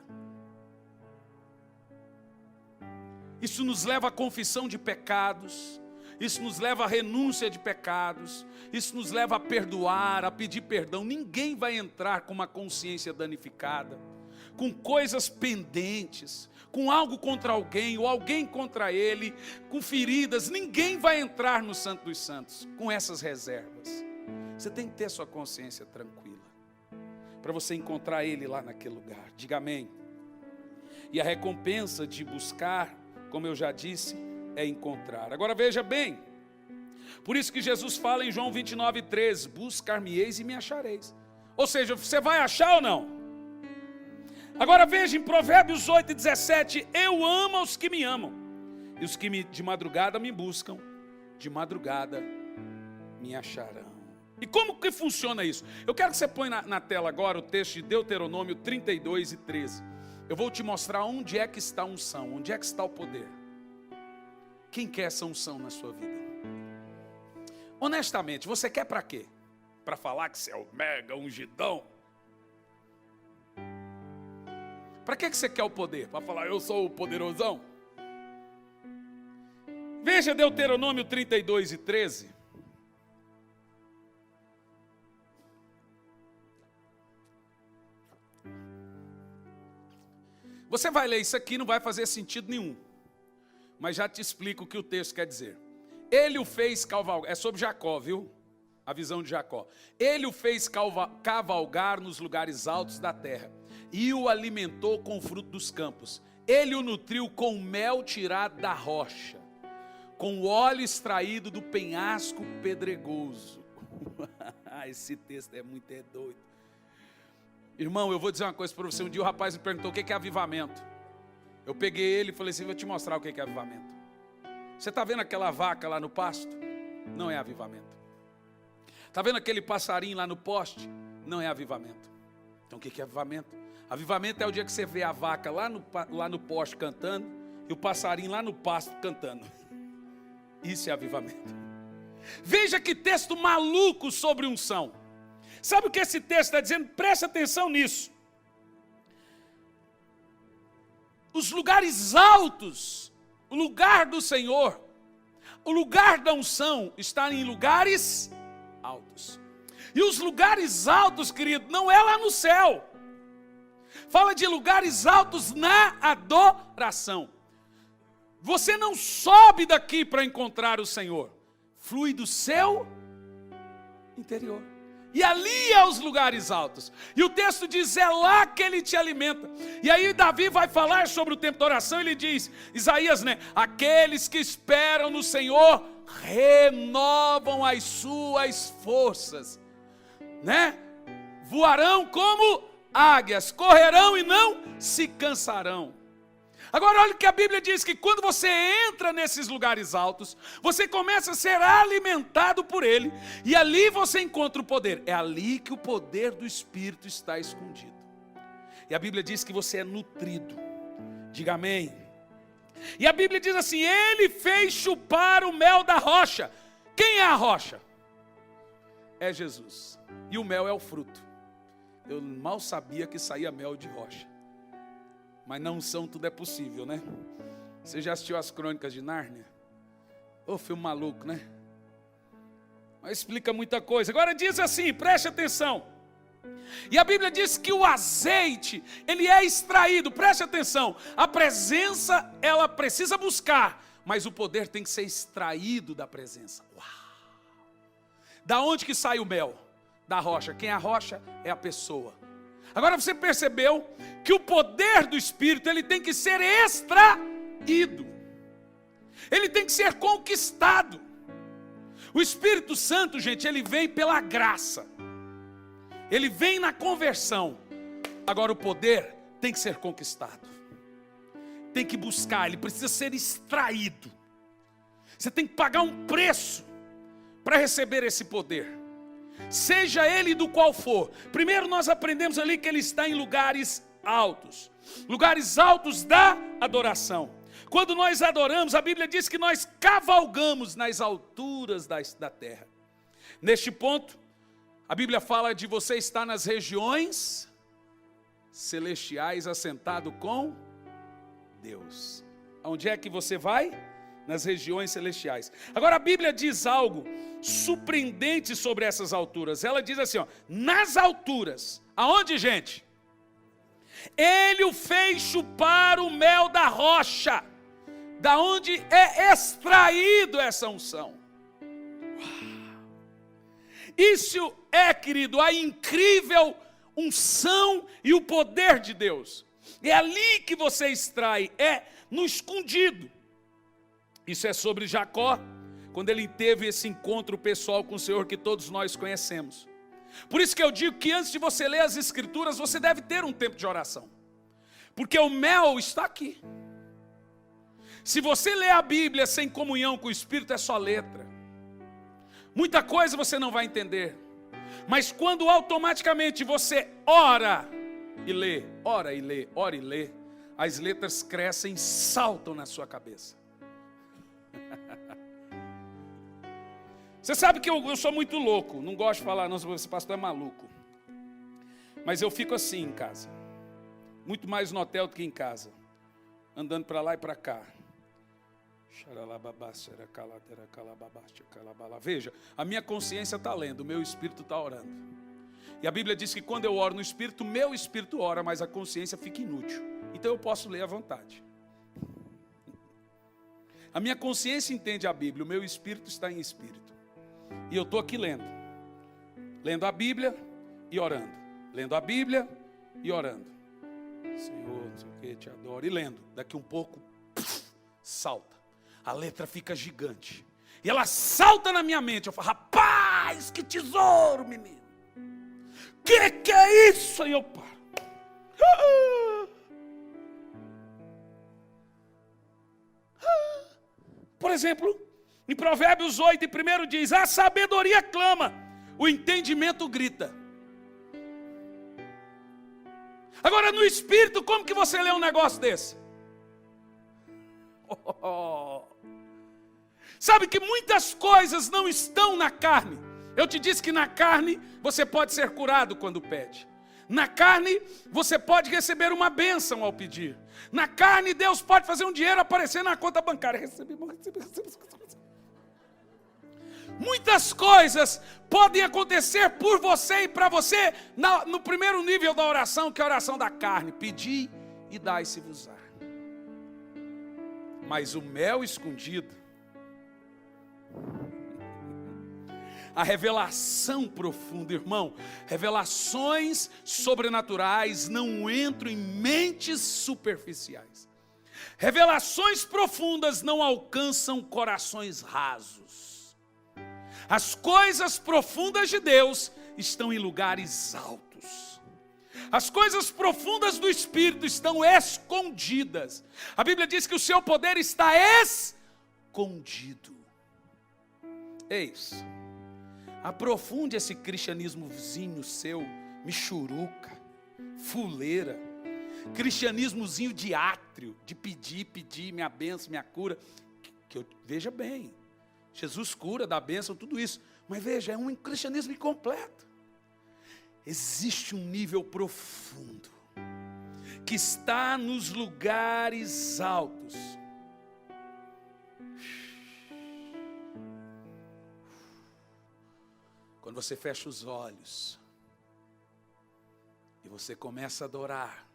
Isso nos leva à confissão de pecados, isso nos leva à renúncia de pecados, isso nos leva a perdoar, a pedir perdão. Ninguém vai entrar com uma consciência danificada, com coisas pendentes, com algo contra alguém ou alguém contra ele, com feridas. Ninguém vai entrar no Santo dos Santos com essas reservas. Você tem que ter sua consciência tranquila, para você encontrar ele lá naquele lugar. Diga amém. E a recompensa de buscar, como eu já disse, é encontrar. Agora veja bem, por isso que Jesus fala em João 29:13, buscar-me-eis e me achareis. Ou seja, você vai achar ou não? Agora veja em Provérbios 8:17, eu amo aos que me amam, e os que de madrugada me buscam, de madrugada me acharão. E como que funciona isso? Eu quero que você ponha na tela agora o texto de Deuteronômio 32:13. Eu vou te mostrar onde é que está a unção, onde é que está o poder. Quem quer essa unção na sua vida? Honestamente, você quer para quê? Para falar que você é o mega ungidão? Para que você quer o poder? Para falar, eu sou o poderosão? Veja Deuteronômio 32:13. Você vai ler isso aqui, não vai fazer sentido nenhum. Mas já te explico o que o texto quer dizer. Ele o fez cavalgar, é sobre Jacó, viu? A visão de Jacó. Ele o fez cavalgar nos lugares altos da terra e o alimentou com o fruto dos campos. Ele o nutriu com mel tirado da rocha, com o óleo extraído do penhasco pedregoso. Esse texto é muito doido. Irmão, eu vou dizer uma coisa para você. Um dia o rapaz me perguntou o que é avivamento. Eu peguei ele e falei assim, vou te mostrar o que é avivamento. Você está vendo aquela vaca lá no pasto? Não é avivamento. Está vendo aquele passarinho lá no poste? Não é avivamento. Então o que é avivamento? Avivamento é o dia que você vê a vaca lá no poste cantando e o passarinho lá no pasto cantando. Isso é avivamento. Veja que texto maluco sobre unção. Sabe o que esse texto está dizendo? Presta atenção nisso. Os lugares altos, o lugar do Senhor, o lugar da unção está em lugares altos. E os lugares altos, querido, não é lá no céu. Fala de lugares altos na adoração. Você não sobe daqui para encontrar o Senhor. Flui do seu interior. E ali é os lugares altos. E o texto diz, é lá que ele te alimenta. E aí Davi vai falar sobre o tempo da oração. Ele diz, Isaías, né? Aqueles que esperam no Senhor renovam as suas forças, né? Voarão como águias, correrão e não se cansarão. Agora olha o que a Bíblia diz, que quando você entra nesses lugares altos, você começa a ser alimentado por Ele, e ali você encontra o poder. É ali que o poder do Espírito está escondido. E a Bíblia diz que você é nutrido. Diga amém. E a Bíblia diz assim, Ele fez chupar o mel da rocha. Quem é a rocha? É Jesus. E o mel é o fruto. Eu mal sabia que saía mel de rocha. Mas na unção tudo é possível, né? Você já assistiu as Crônicas de Nárnia? Ô, filme maluco, né? Mas explica muita coisa. Agora diz assim, preste atenção. E a Bíblia diz que o azeite, ele é extraído, preste atenção. A presença, ela precisa buscar, mas o poder tem que ser extraído da presença. Uau! Da onde que sai o mel? Da rocha. Quem é a rocha? É a pessoa. Agora você percebeu que o poder do Espírito, ele tem que ser extraído. Ele tem que ser conquistado. O Espírito Santo, gente, ele vem pela graça. Ele vem na conversão. Agora o poder tem que ser conquistado. tem que buscar, ele precisa ser extraído. Você tem que pagar um preço para receber esse poder, seja ele do qual for. Primeiro nós aprendemos ali que ele está em lugares altos da adoração. Quando nós adoramos, a Bíblia diz que nós cavalgamos nas alturas da terra. Neste ponto, a Bíblia fala de você estar nas regiões celestiais, assentado com Deus. Aonde é que você vai? Nas regiões celestiais. Agora a Bíblia diz algo surpreendente sobre essas alturas. Ela diz assim, ó, nas alturas. Aonde, gente? Ele o fez chupar o mel da rocha, da onde é extraído essa unção. Isso é, querido, a incrível unção e o poder de Deus. É ali que você extrai, é no escondido. Isso é sobre Jacó, quando ele teve esse encontro pessoal com o Senhor que todos nós conhecemos. Por isso que eu digo que antes de você ler as Escrituras, você deve ter um tempo de oração. Porque o mel está aqui. Se você lê a Bíblia sem comunhão com o Espírito, é só letra. Muita coisa você não vai entender. Mas quando automaticamente você ora e lê, ora e lê, ora e lê, as letras crescem, saltam na sua cabeça. Você sabe que eu sou muito louco, não gosto de falar, não, esse pastor é maluco. Mas eu fico assim em casa, muito mais no hotel do que em casa, andando para lá e para cá. Veja, a minha consciência está lendo, o meu espírito está orando. E a Bíblia diz que quando eu oro no espírito, meu espírito ora, mas a consciência fica inútil. Então eu posso ler à vontade. A minha consciência entende a Bíblia, o meu espírito está em espírito. E eu estou aqui lendo a Bíblia e orando. Lendo a Bíblia e orando. Senhor, não sei o que, te adoro. E lendo, daqui um pouco, salta. A letra fica gigante. E ela salta na minha mente. Eu falo, rapaz, que tesouro, menino. Que é isso? Aí eu paro. Por exemplo, em Provérbios 8, primeiro diz, a sabedoria clama, o entendimento grita. Agora no Espírito, como que você lê um negócio desse? Sabe que muitas coisas não estão na carne. Eu te disse que na carne você pode ser curado quando pede. Na carne você pode receber uma bênção ao pedir. Na carne Deus pode fazer um dinheiro aparecer na conta bancária. Recebi. Muitas coisas podem acontecer por você e para você no primeiro nível da oração, que é a oração da carne. Pedi e dai-se-vos-á. Mas o mel escondido, a revelação profunda, irmão, revelações sobrenaturais não entram em mentes superficiais. Revelações profundas não alcançam corações rasos. As coisas profundas de Deus estão em lugares altos. As coisas profundas do Espírito estão escondidas. A Bíblia diz que o seu poder está escondido. Eis, aprofunde esse cristianismozinho seu, michuruca, fuleira, cristianismozinho de átrio, de pedir minha bênção, minha cura. Veja bem, Jesus cura, dá bênção, tudo isso. Mas veja, é um cristianismo incompleto. Existe um nível profundo, que está nos lugares altos. Quando você fecha os olhos e você começa a adorar,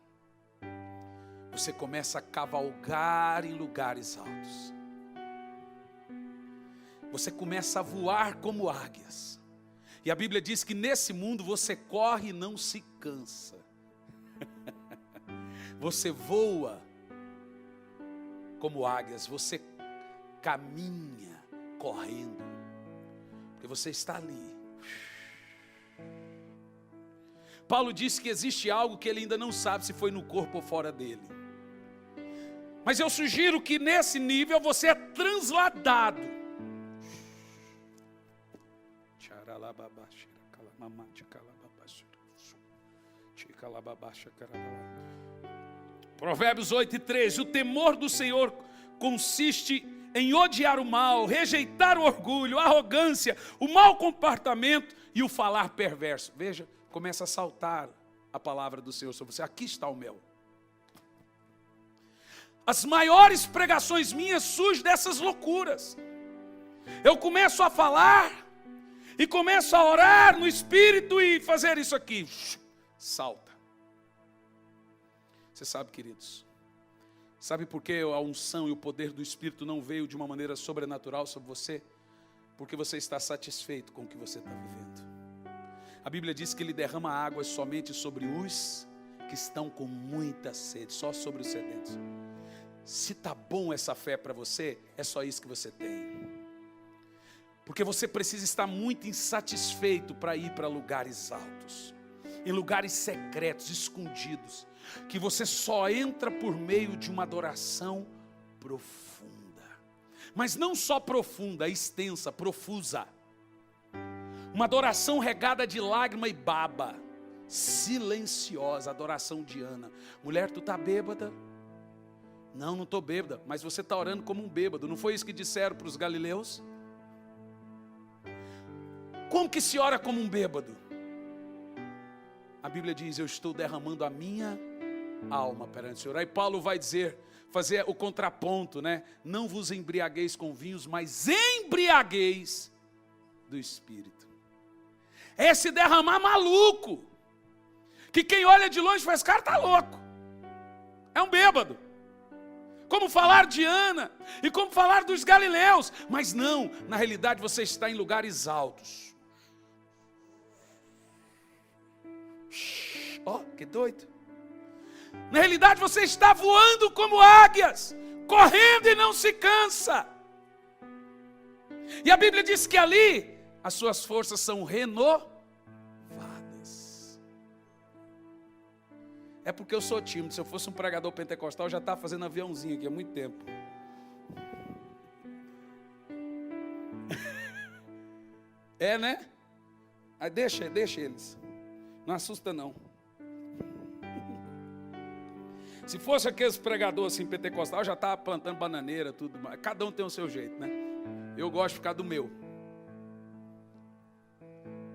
você começa a cavalgar em lugares altos. Você começa a voar como águias. E a Bíblia diz que nesse mundo você corre e não se cansa. Você voa como águias, você caminha correndo, porque você está ali. Paulo disse que existe algo que ele ainda não sabe se foi no corpo ou fora dele. Mas eu sugiro que nesse nível você é transladado. Provérbios 8:13. O temor do Senhor consiste em odiar o mal, rejeitar o orgulho, a arrogância, o mau comportamento e o falar perverso. Veja, começa a saltar a palavra do Senhor sobre você. Aqui está o mel. As maiores pregações minhas surgem dessas loucuras. Eu começo a falar e começo a orar no Espírito e fazer isso aqui. Salta. Você sabe, queridos, sabe por que a unção e o poder do Espírito não veio de uma maneira sobrenatural sobre você? Porque você está satisfeito com o que você está vivendo. A Bíblia diz que Ele derrama águas somente sobre os que estão com muita sede, só sobre os sedentos. Se está bom essa fé para você, é só isso que você tem. Porque você precisa estar muito insatisfeito para ir para lugares altos, em lugares secretos, escondidos, que você só entra por meio de uma adoração profunda. Mas não só profunda, extensa, profusa. Uma adoração regada de lágrima e baba, silenciosa, adoração de Ana. Mulher, tu está bêbada? Não estou bêbada, mas você está orando como um bêbado. Não foi isso que disseram para os galileus? Como que se ora como um bêbado? A Bíblia diz, eu estou derramando a minha alma perante o Senhor. Aí Paulo vai dizer, fazer o contraponto, né? Não vos embriagueis com vinhos, mas embriagueis do Espírito. É esse derramar maluco, que quem olha de longe faz, cara, está louco. É um bêbado. Como falar de Ana e como falar dos galileus. Mas não, na realidade você está em lugares altos. Ó, que doido. Na realidade você está voando como águias, correndo e não se cansa. E a Bíblia diz que ali as suas forças são renovadas. É porque eu sou tímido. Se eu fosse um pregador pentecostal, eu já estava fazendo aviãozinho aqui há muito tempo. É, né? Aí deixa eles. Não assusta não. Se fosse aqueles pregadores assim, pentecostal, eu já estava plantando bananeira, tudo mais. Cada um tem o seu jeito, né? Eu gosto de ficar do meu.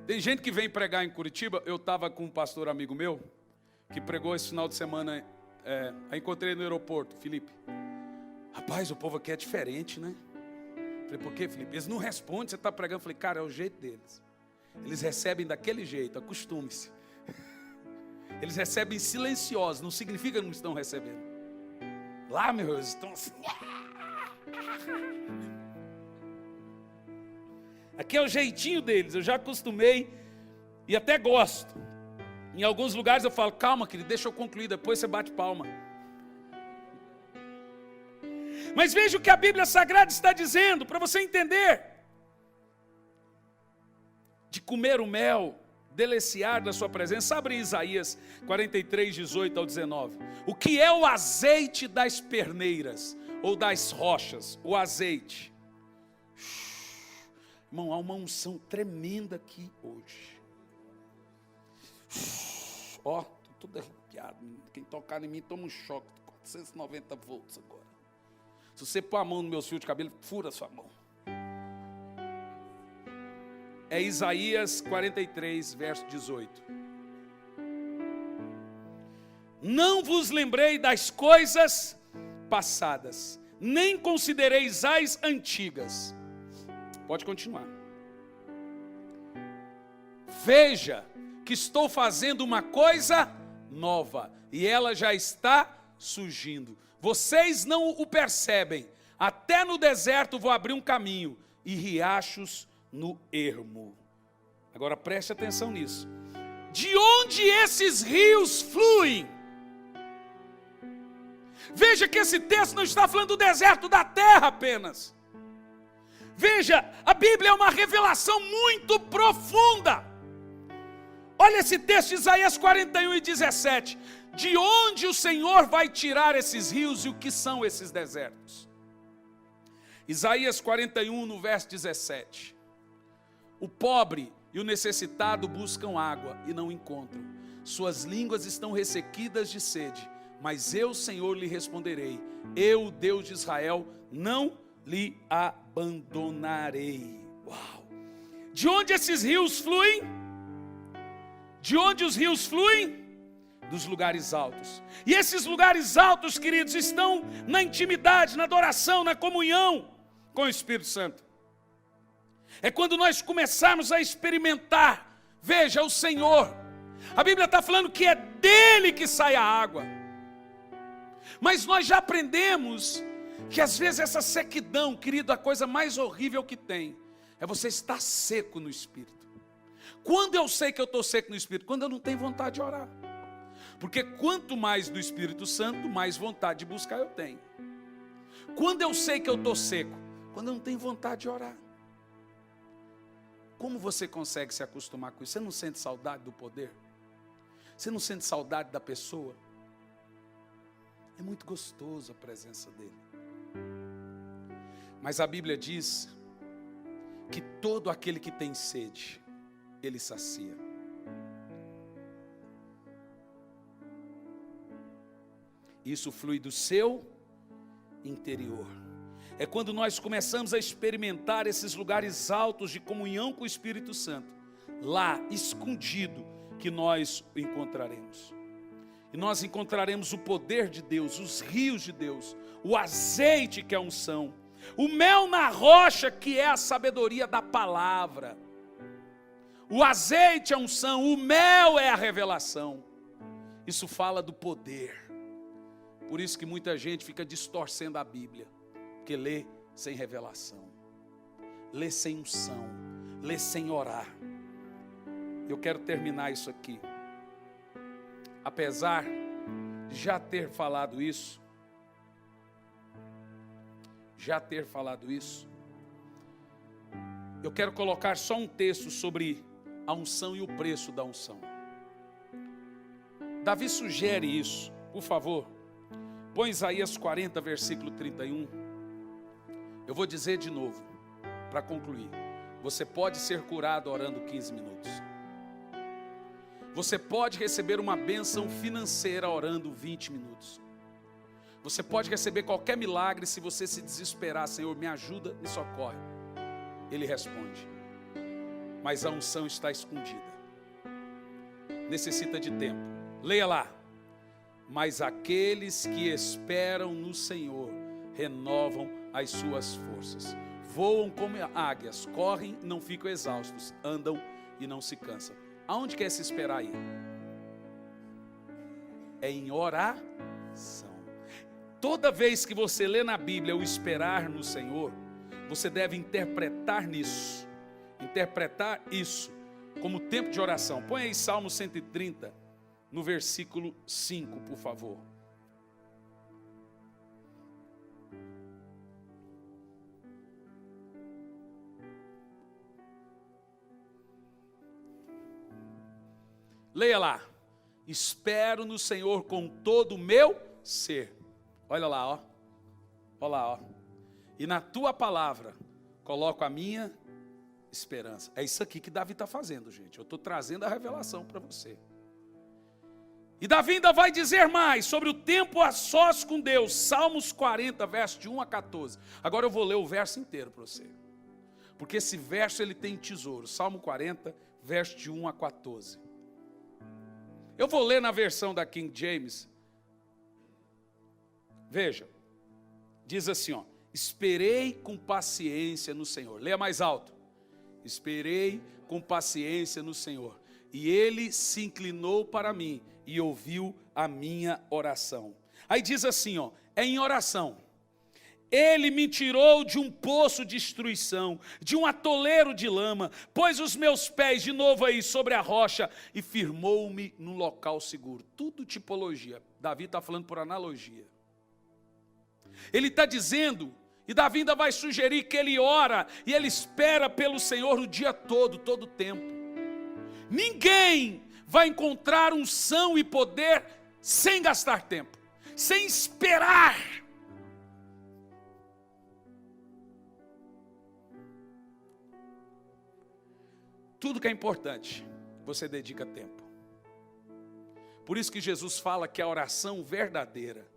Tem gente que vem pregar em Curitiba. Eu estava com um pastor amigo meu, que pregou esse final de semana. Aí encontrei no aeroporto, Felipe. Rapaz, o povo aqui é diferente, né? Falei, por quê, Felipe? Eles não respondem, você está pregando. Falei, cara, é o jeito deles. Eles recebem daquele jeito, acostume-se. Eles recebem silenciosos, não significa que não estão recebendo. Lá, meus, eles estão assim. Aqui é o jeitinho deles, eu já acostumei e até gosto. Em alguns lugares eu falo, calma, querido, deixa eu concluir, depois você bate palma. Mas veja o que a Bíblia Sagrada está dizendo, para você entender. De comer o mel, deliciar da sua presença. Abre Isaías 43, 18 ao 19. O que é o azeite das perneiras, ou das rochas? O azeite. Irmão, há uma unção tremenda aqui hoje. Ó, estou tudo arrepiado. Quem tocar em mim toma um choque de 490 volts agora. Se você pôr a mão no meu fio de cabelo, fura a sua mão. É Isaías 43, verso 18. Não vos lembrei das coisas passadas, nem considereis as antigas. Pode continuar. Veja que estou fazendo uma coisa nova, e ela já está surgindo. Vocês não o percebem. Até no deserto vou abrir um caminho, e riachos no ermo. Agora preste atenção nisso. De onde esses rios fluem? Veja que esse texto não está falando do deserto da terra apenas. Veja, a Bíblia é uma revelação muito profunda. Olha esse texto, Isaías 41:17. De onde o Senhor vai tirar esses rios e o que são esses desertos? Isaías 41, no verso 17. O pobre e o necessitado buscam água e não encontram. Suas línguas estão ressequidas de sede. Mas eu, Senhor, lhe responderei. Eu, o Deus de Israel, não lhe abandonarei. Uau! De onde esses rios fluem? De onde os rios fluem? Dos lugares altos. E esses lugares altos, queridos, estão na intimidade, na adoração, na comunhão com o Espírito Santo. É quando nós começarmos a experimentar, veja, o Senhor. A Bíblia está falando que é dele que sai a água. Mas nós já aprendemos que às vezes essa sequidão, querido, a coisa mais horrível que tem é você estar seco no Espírito. Quando eu sei que eu estou seco no Espírito? Quando eu não tenho vontade de orar. Porque quanto mais do Espírito Santo, mais vontade de buscar eu tenho. Quando eu sei que eu estou seco? Quando eu não tenho vontade de orar. Como você consegue se acostumar com isso? Você não sente saudade do poder? Você não sente saudade da pessoa? É muito gostoso a presença dele. Mas a Bíblia diz que todo aquele que tem sede, ele sacia. Isso flui do seu interior. É quando nós começamos a experimentar esses lugares altos de comunhão com o Espírito Santo, lá, escondido, que nós o encontraremos. E nós encontraremos o poder de Deus, os rios de Deus, o azeite que é a unção, o mel na rocha que é a sabedoria da palavra. O azeite é a unção, o mel é a revelação. Isso fala do poder. Por isso que muita gente fica distorcendo a Bíblia, porque lê sem revelação, lê sem unção, lê sem orar. Eu quero terminar isso aqui. Apesar de já ter falado isso, eu quero colocar só um texto sobre a unção e o preço da unção. Davi sugere isso, por favor. Põe Isaías 40, versículo 31. Eu vou dizer de novo, para concluir. Você pode ser curado orando 15 minutos. Você pode receber uma bênção financeira orando 20 minutos. Você pode receber qualquer milagre se você se desesperar. Senhor, me ajuda, me socorre. Ele responde. Mas a unção está escondida. Necessita de tempo. Leia lá. Mas aqueles que esperam no Senhor renovam as suas forças. Voam como águias, correm e não ficam exaustos, andam e não se cansam. Aonde quer se esperar aí? É em oração. Toda vez que você lê na Bíblia o esperar no Senhor, você deve interpretar isso como tempo de oração. Põe aí Salmo 130, no versículo 5, por favor. Leia lá. Espero no Senhor com todo o meu ser. Olha lá, ó. Olha lá, ó. E na tua palavra coloco a minha esperança. É isso aqui que Davi está fazendo, gente. Eu estou trazendo a revelação para você. E Davi ainda vai dizer mais sobre o tempo a sós com Deus. Salmos 40, verso de 1 a 14. Agora eu vou ler o verso inteiro para você. Porque esse verso ele tem tesouro. Salmo 40, verso de 1 a 14. Eu vou ler na versão da King James. Veja. Diz assim, ó. Esperei com paciência no Senhor. Leia mais alto. Esperei com paciência no Senhor. E ele se inclinou para mim e ouviu a minha oração. Aí diz assim, ó, é em oração. Ele me tirou de um poço de destruição, de um atoleiro de lama, pôs os meus pés de novo aí sobre a rocha e firmou-me num local seguro. Tudo tipologia. Davi está falando por analogia. Ele está dizendo, e Davi ainda vai sugerir que ele ora e ele espera pelo Senhor o dia todo, todo o tempo. Ninguém vai encontrar unção e poder sem gastar tempo, sem esperar. Tudo que é importante, você dedica tempo. Por isso que Jesus fala que a oração verdadeira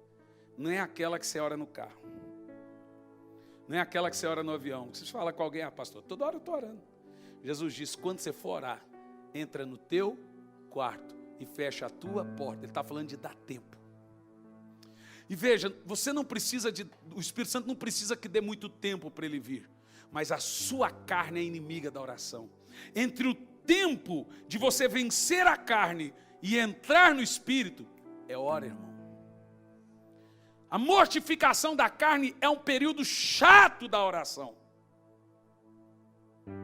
não é aquela que você ora no carro, não é aquela que você ora no avião. Você fala com alguém, pastor, toda hora eu estou orando. Jesus diz, quando você for orar, entra no teu quarto e fecha a tua porta. Ele está falando de dar tempo. E veja, você não precisa o Espírito Santo não precisa que dê muito tempo para ele vir, mas a sua carne é inimiga da oração. Entre o tempo de você vencer a carne e entrar no Espírito, é hora, irmão. A mortificação da carne é um período chato da oração.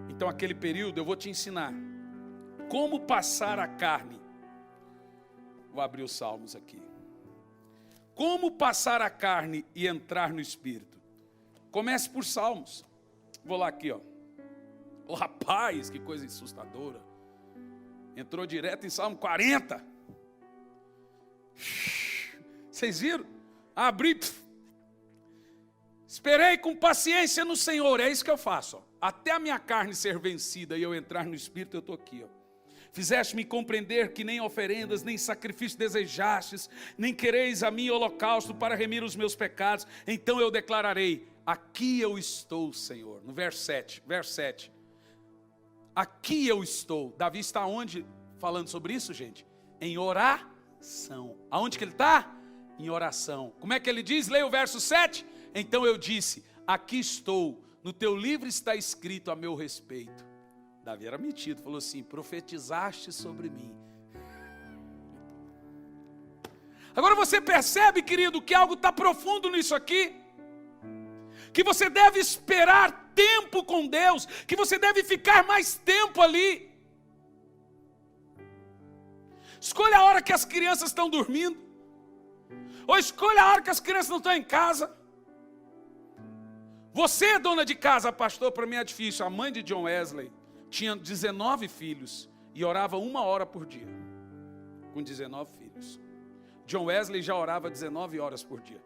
Então aquele período eu vou te ensinar como passar a carne. Vou abrir os Salmos aqui. Como passar a carne e entrar no Espírito? Comece por Salmos. Vou lá aqui, ó. Oh, rapaz, que coisa assustadora. Entrou direto em Salmo 40. Vocês viram? Abri. Esperei com paciência no Senhor. É isso que eu faço, ó. Até a minha carne ser vencida e eu entrar no Espírito, eu estou aqui, ó. Fizeste-me compreender que nem oferendas, nem sacrifício desejastes, nem quereis a mim holocausto para remir os meus pecados. Então eu declararei, aqui eu estou, Senhor. No verso 7. Aqui eu estou. Davi está onde falando sobre isso, gente? Em oração. Aonde que ele está? Em oração. Como é que ele diz? Leia o verso 7. Então eu disse, aqui estou, no teu livro está escrito a meu respeito. Davi era metido, falou assim, profetizaste sobre mim. Agora você percebe, querido, que algo está profundo nisso aqui? Que você deve esperar tempo com Deus, que você deve ficar mais tempo ali. Escolha a hora que as crianças estão dormindo, ou escolha a hora que as crianças não estão em casa. Você é dona de casa, pastor, para mim é difícil. A mãe de John Wesley tinha 19 filhos e orava 1 hora por dia, com 19 filhos. John Wesley já orava 19 horas por dia.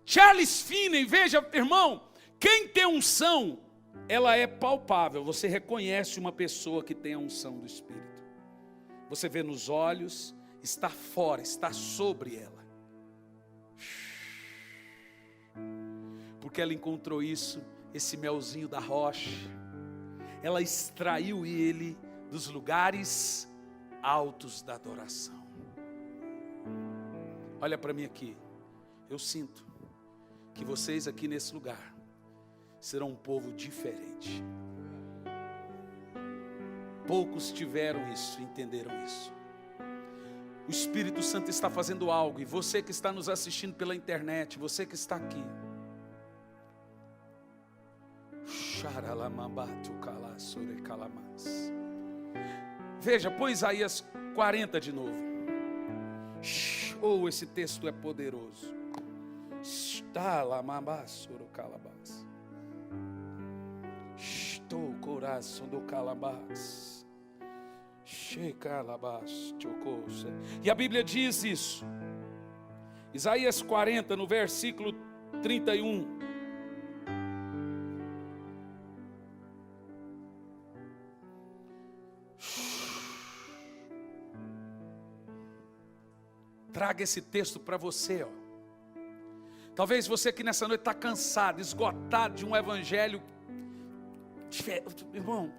Charles Finney, veja, irmão, quem tem unção, ela é palpável. Você reconhece uma pessoa que tem a unção do Espírito. Você vê nos olhos, está fora, está sobre ela. Porque ela encontrou isso, esse melzinho da rocha. Ela extraiu ele dos lugares altos da adoração. Olha para mim aqui. Eu sinto que vocês aqui nesse lugar serão um povo diferente. Poucos tiveram isso, entenderam isso. O Espírito Santo está fazendo algo, e você que está nos assistindo pela internet, você que está aqui, veja, põe Isaías 40 de novo. Oh, esse texto é poderoso. Estou coração do calabás. E a Bíblia diz isso. Isaías 40, no versículo 31. Traga esse texto para você, ó. Talvez você que nessa noite está cansado, esgotado de um evangelho. Irmão,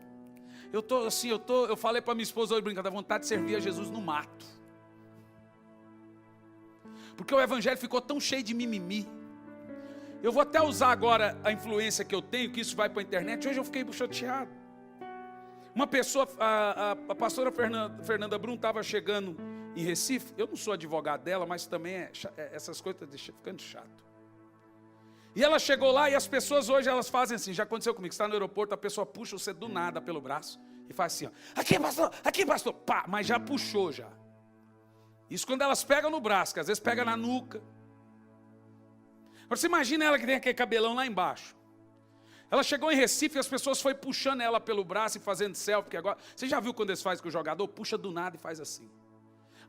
eu falei para minha esposa hoje brincando, dá vontade de servir a Jesus no mato. Porque o evangelho ficou tão cheio de mimimi. Eu vou até usar agora a influência que eu tenho, que isso vai para a internet. Hoje eu fiquei chateado. Uma pessoa, a pastora Fernanda Brum estava chegando em Recife. Eu não sou advogado dela, mas também essas coisas estão ficando chato. E ela chegou lá e as pessoas hoje elas fazem assim, já aconteceu comigo, você está no aeroporto, a pessoa puxa você do nada pelo braço e faz assim, ó, aqui pastor, pá, mas já puxou já. Isso quando elas pegam no braço, que às vezes pega na nuca. Agora você imagina ela que tem aquele cabelão lá embaixo. Ela chegou em Recife e as pessoas foram puxando ela pelo braço e fazendo selfie, porque agora... Você já viu quando eles fazem com o jogador? Puxa do nada e faz assim.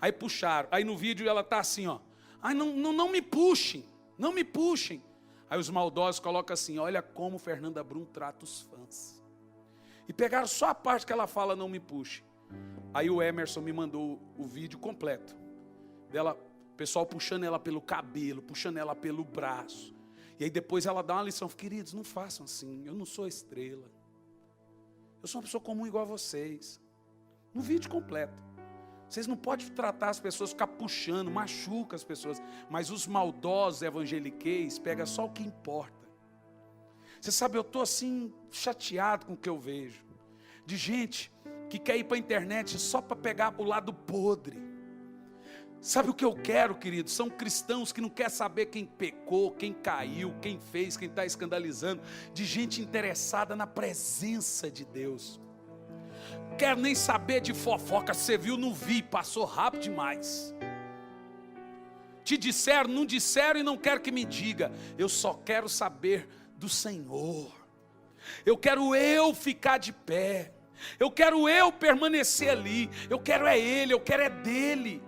Aí puxaram. Aí no vídeo ela está assim, ó. Ai, não me puxem, não me puxem. Aí os maldosos colocam assim, olha como Fernanda Brum trata os fãs. E pegaram só a parte que ela fala, não me puxe. Aí o Emerson me mandou o vídeo completo. Dela, o pessoal puxando ela pelo cabelo, puxando ela pelo braço. E aí depois ela dá uma lição, queridos, não façam assim, eu não sou estrela. Eu sou uma pessoa comum igual a vocês. No vídeo completo. Vocês não podem tratar as pessoas, ficar puxando, machuca as pessoas. Mas os maldosos evangeliqueis pegam só o que importa. Você sabe, eu estou assim, chateado com o que eu vejo. De gente que quer ir para a internet só para pegar o lado podre. Sabe o que eu quero, querido? São cristãos que não querem saber quem pecou, quem caiu, quem fez, quem está escandalizando. De gente interessada na presença de Deus. Quero nem saber de fofoca, você viu, não vi, passou rápido demais. Te disseram, não disseram e não quero que me diga. Eu só quero saber do Senhor. Eu quero eu ficar de pé. Eu quero eu permanecer ali. Eu quero é Ele, eu quero é dele.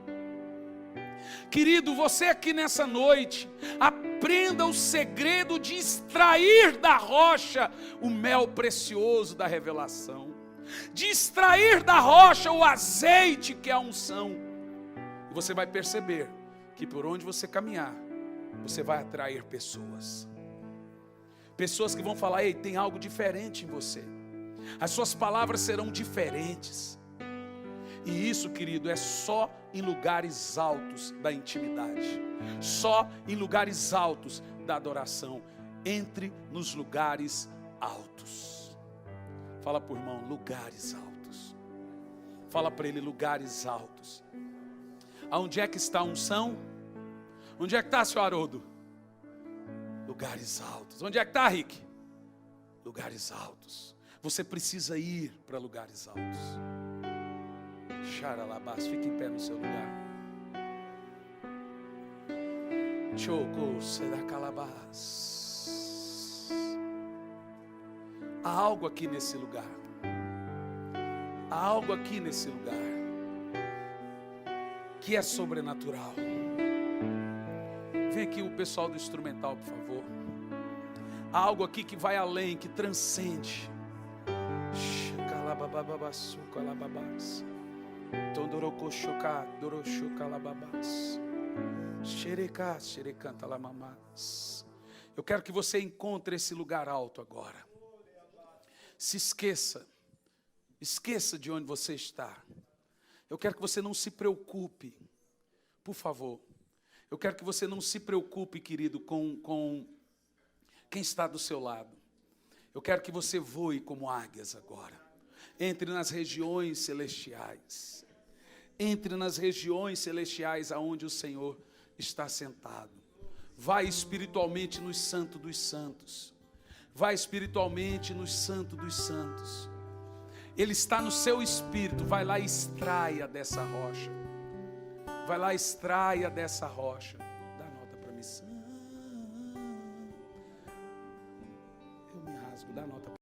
Querido, você aqui nessa noite, aprenda o segredo de extrair da rocha o mel precioso da revelação. De extrair da rocha o azeite que é a unção. E você vai perceber que por onde você caminhar, você vai atrair pessoas. Pessoas que vão falar, ei, tem algo diferente em você. As suas palavras serão diferentes. E isso, querido, é só em lugares altos da intimidade. Só em lugares altos da adoração. Entre nos lugares altos. Fala para o irmão, lugares altos. Fala para ele, lugares altos. Aonde é que está a unção? Onde é que está, senhor Haroldo? Lugares altos. Onde é que está, Rick? Lugares altos. Você precisa ir para lugares altos. Xaralabás, fique em pé no seu lugar. Choco, será calabás. Há algo aqui nesse lugar. Há algo aqui nesse lugar que é sobrenatural. Vem aqui o pessoal do instrumental, por favor. Há algo aqui que vai além, que transcende. Eu quero que você encontre esse lugar alto agora. Se esqueça de onde você está. Eu quero que você não se preocupe, por favor. Eu quero que você não se preocupe, querido, com quem está do seu lado. Eu quero que você voe como águias agora. Entre nas regiões celestiais. Entre nas regiões celestiais aonde o Senhor está sentado. Vai espiritualmente nos santos dos santos. Vai espiritualmente no santo dos santos. Ele está no seu espírito. Vai lá e extraia dessa rocha. Vai lá e extraia dessa rocha. Dá nota para mim. Eu me rasgo, dá nota para mim.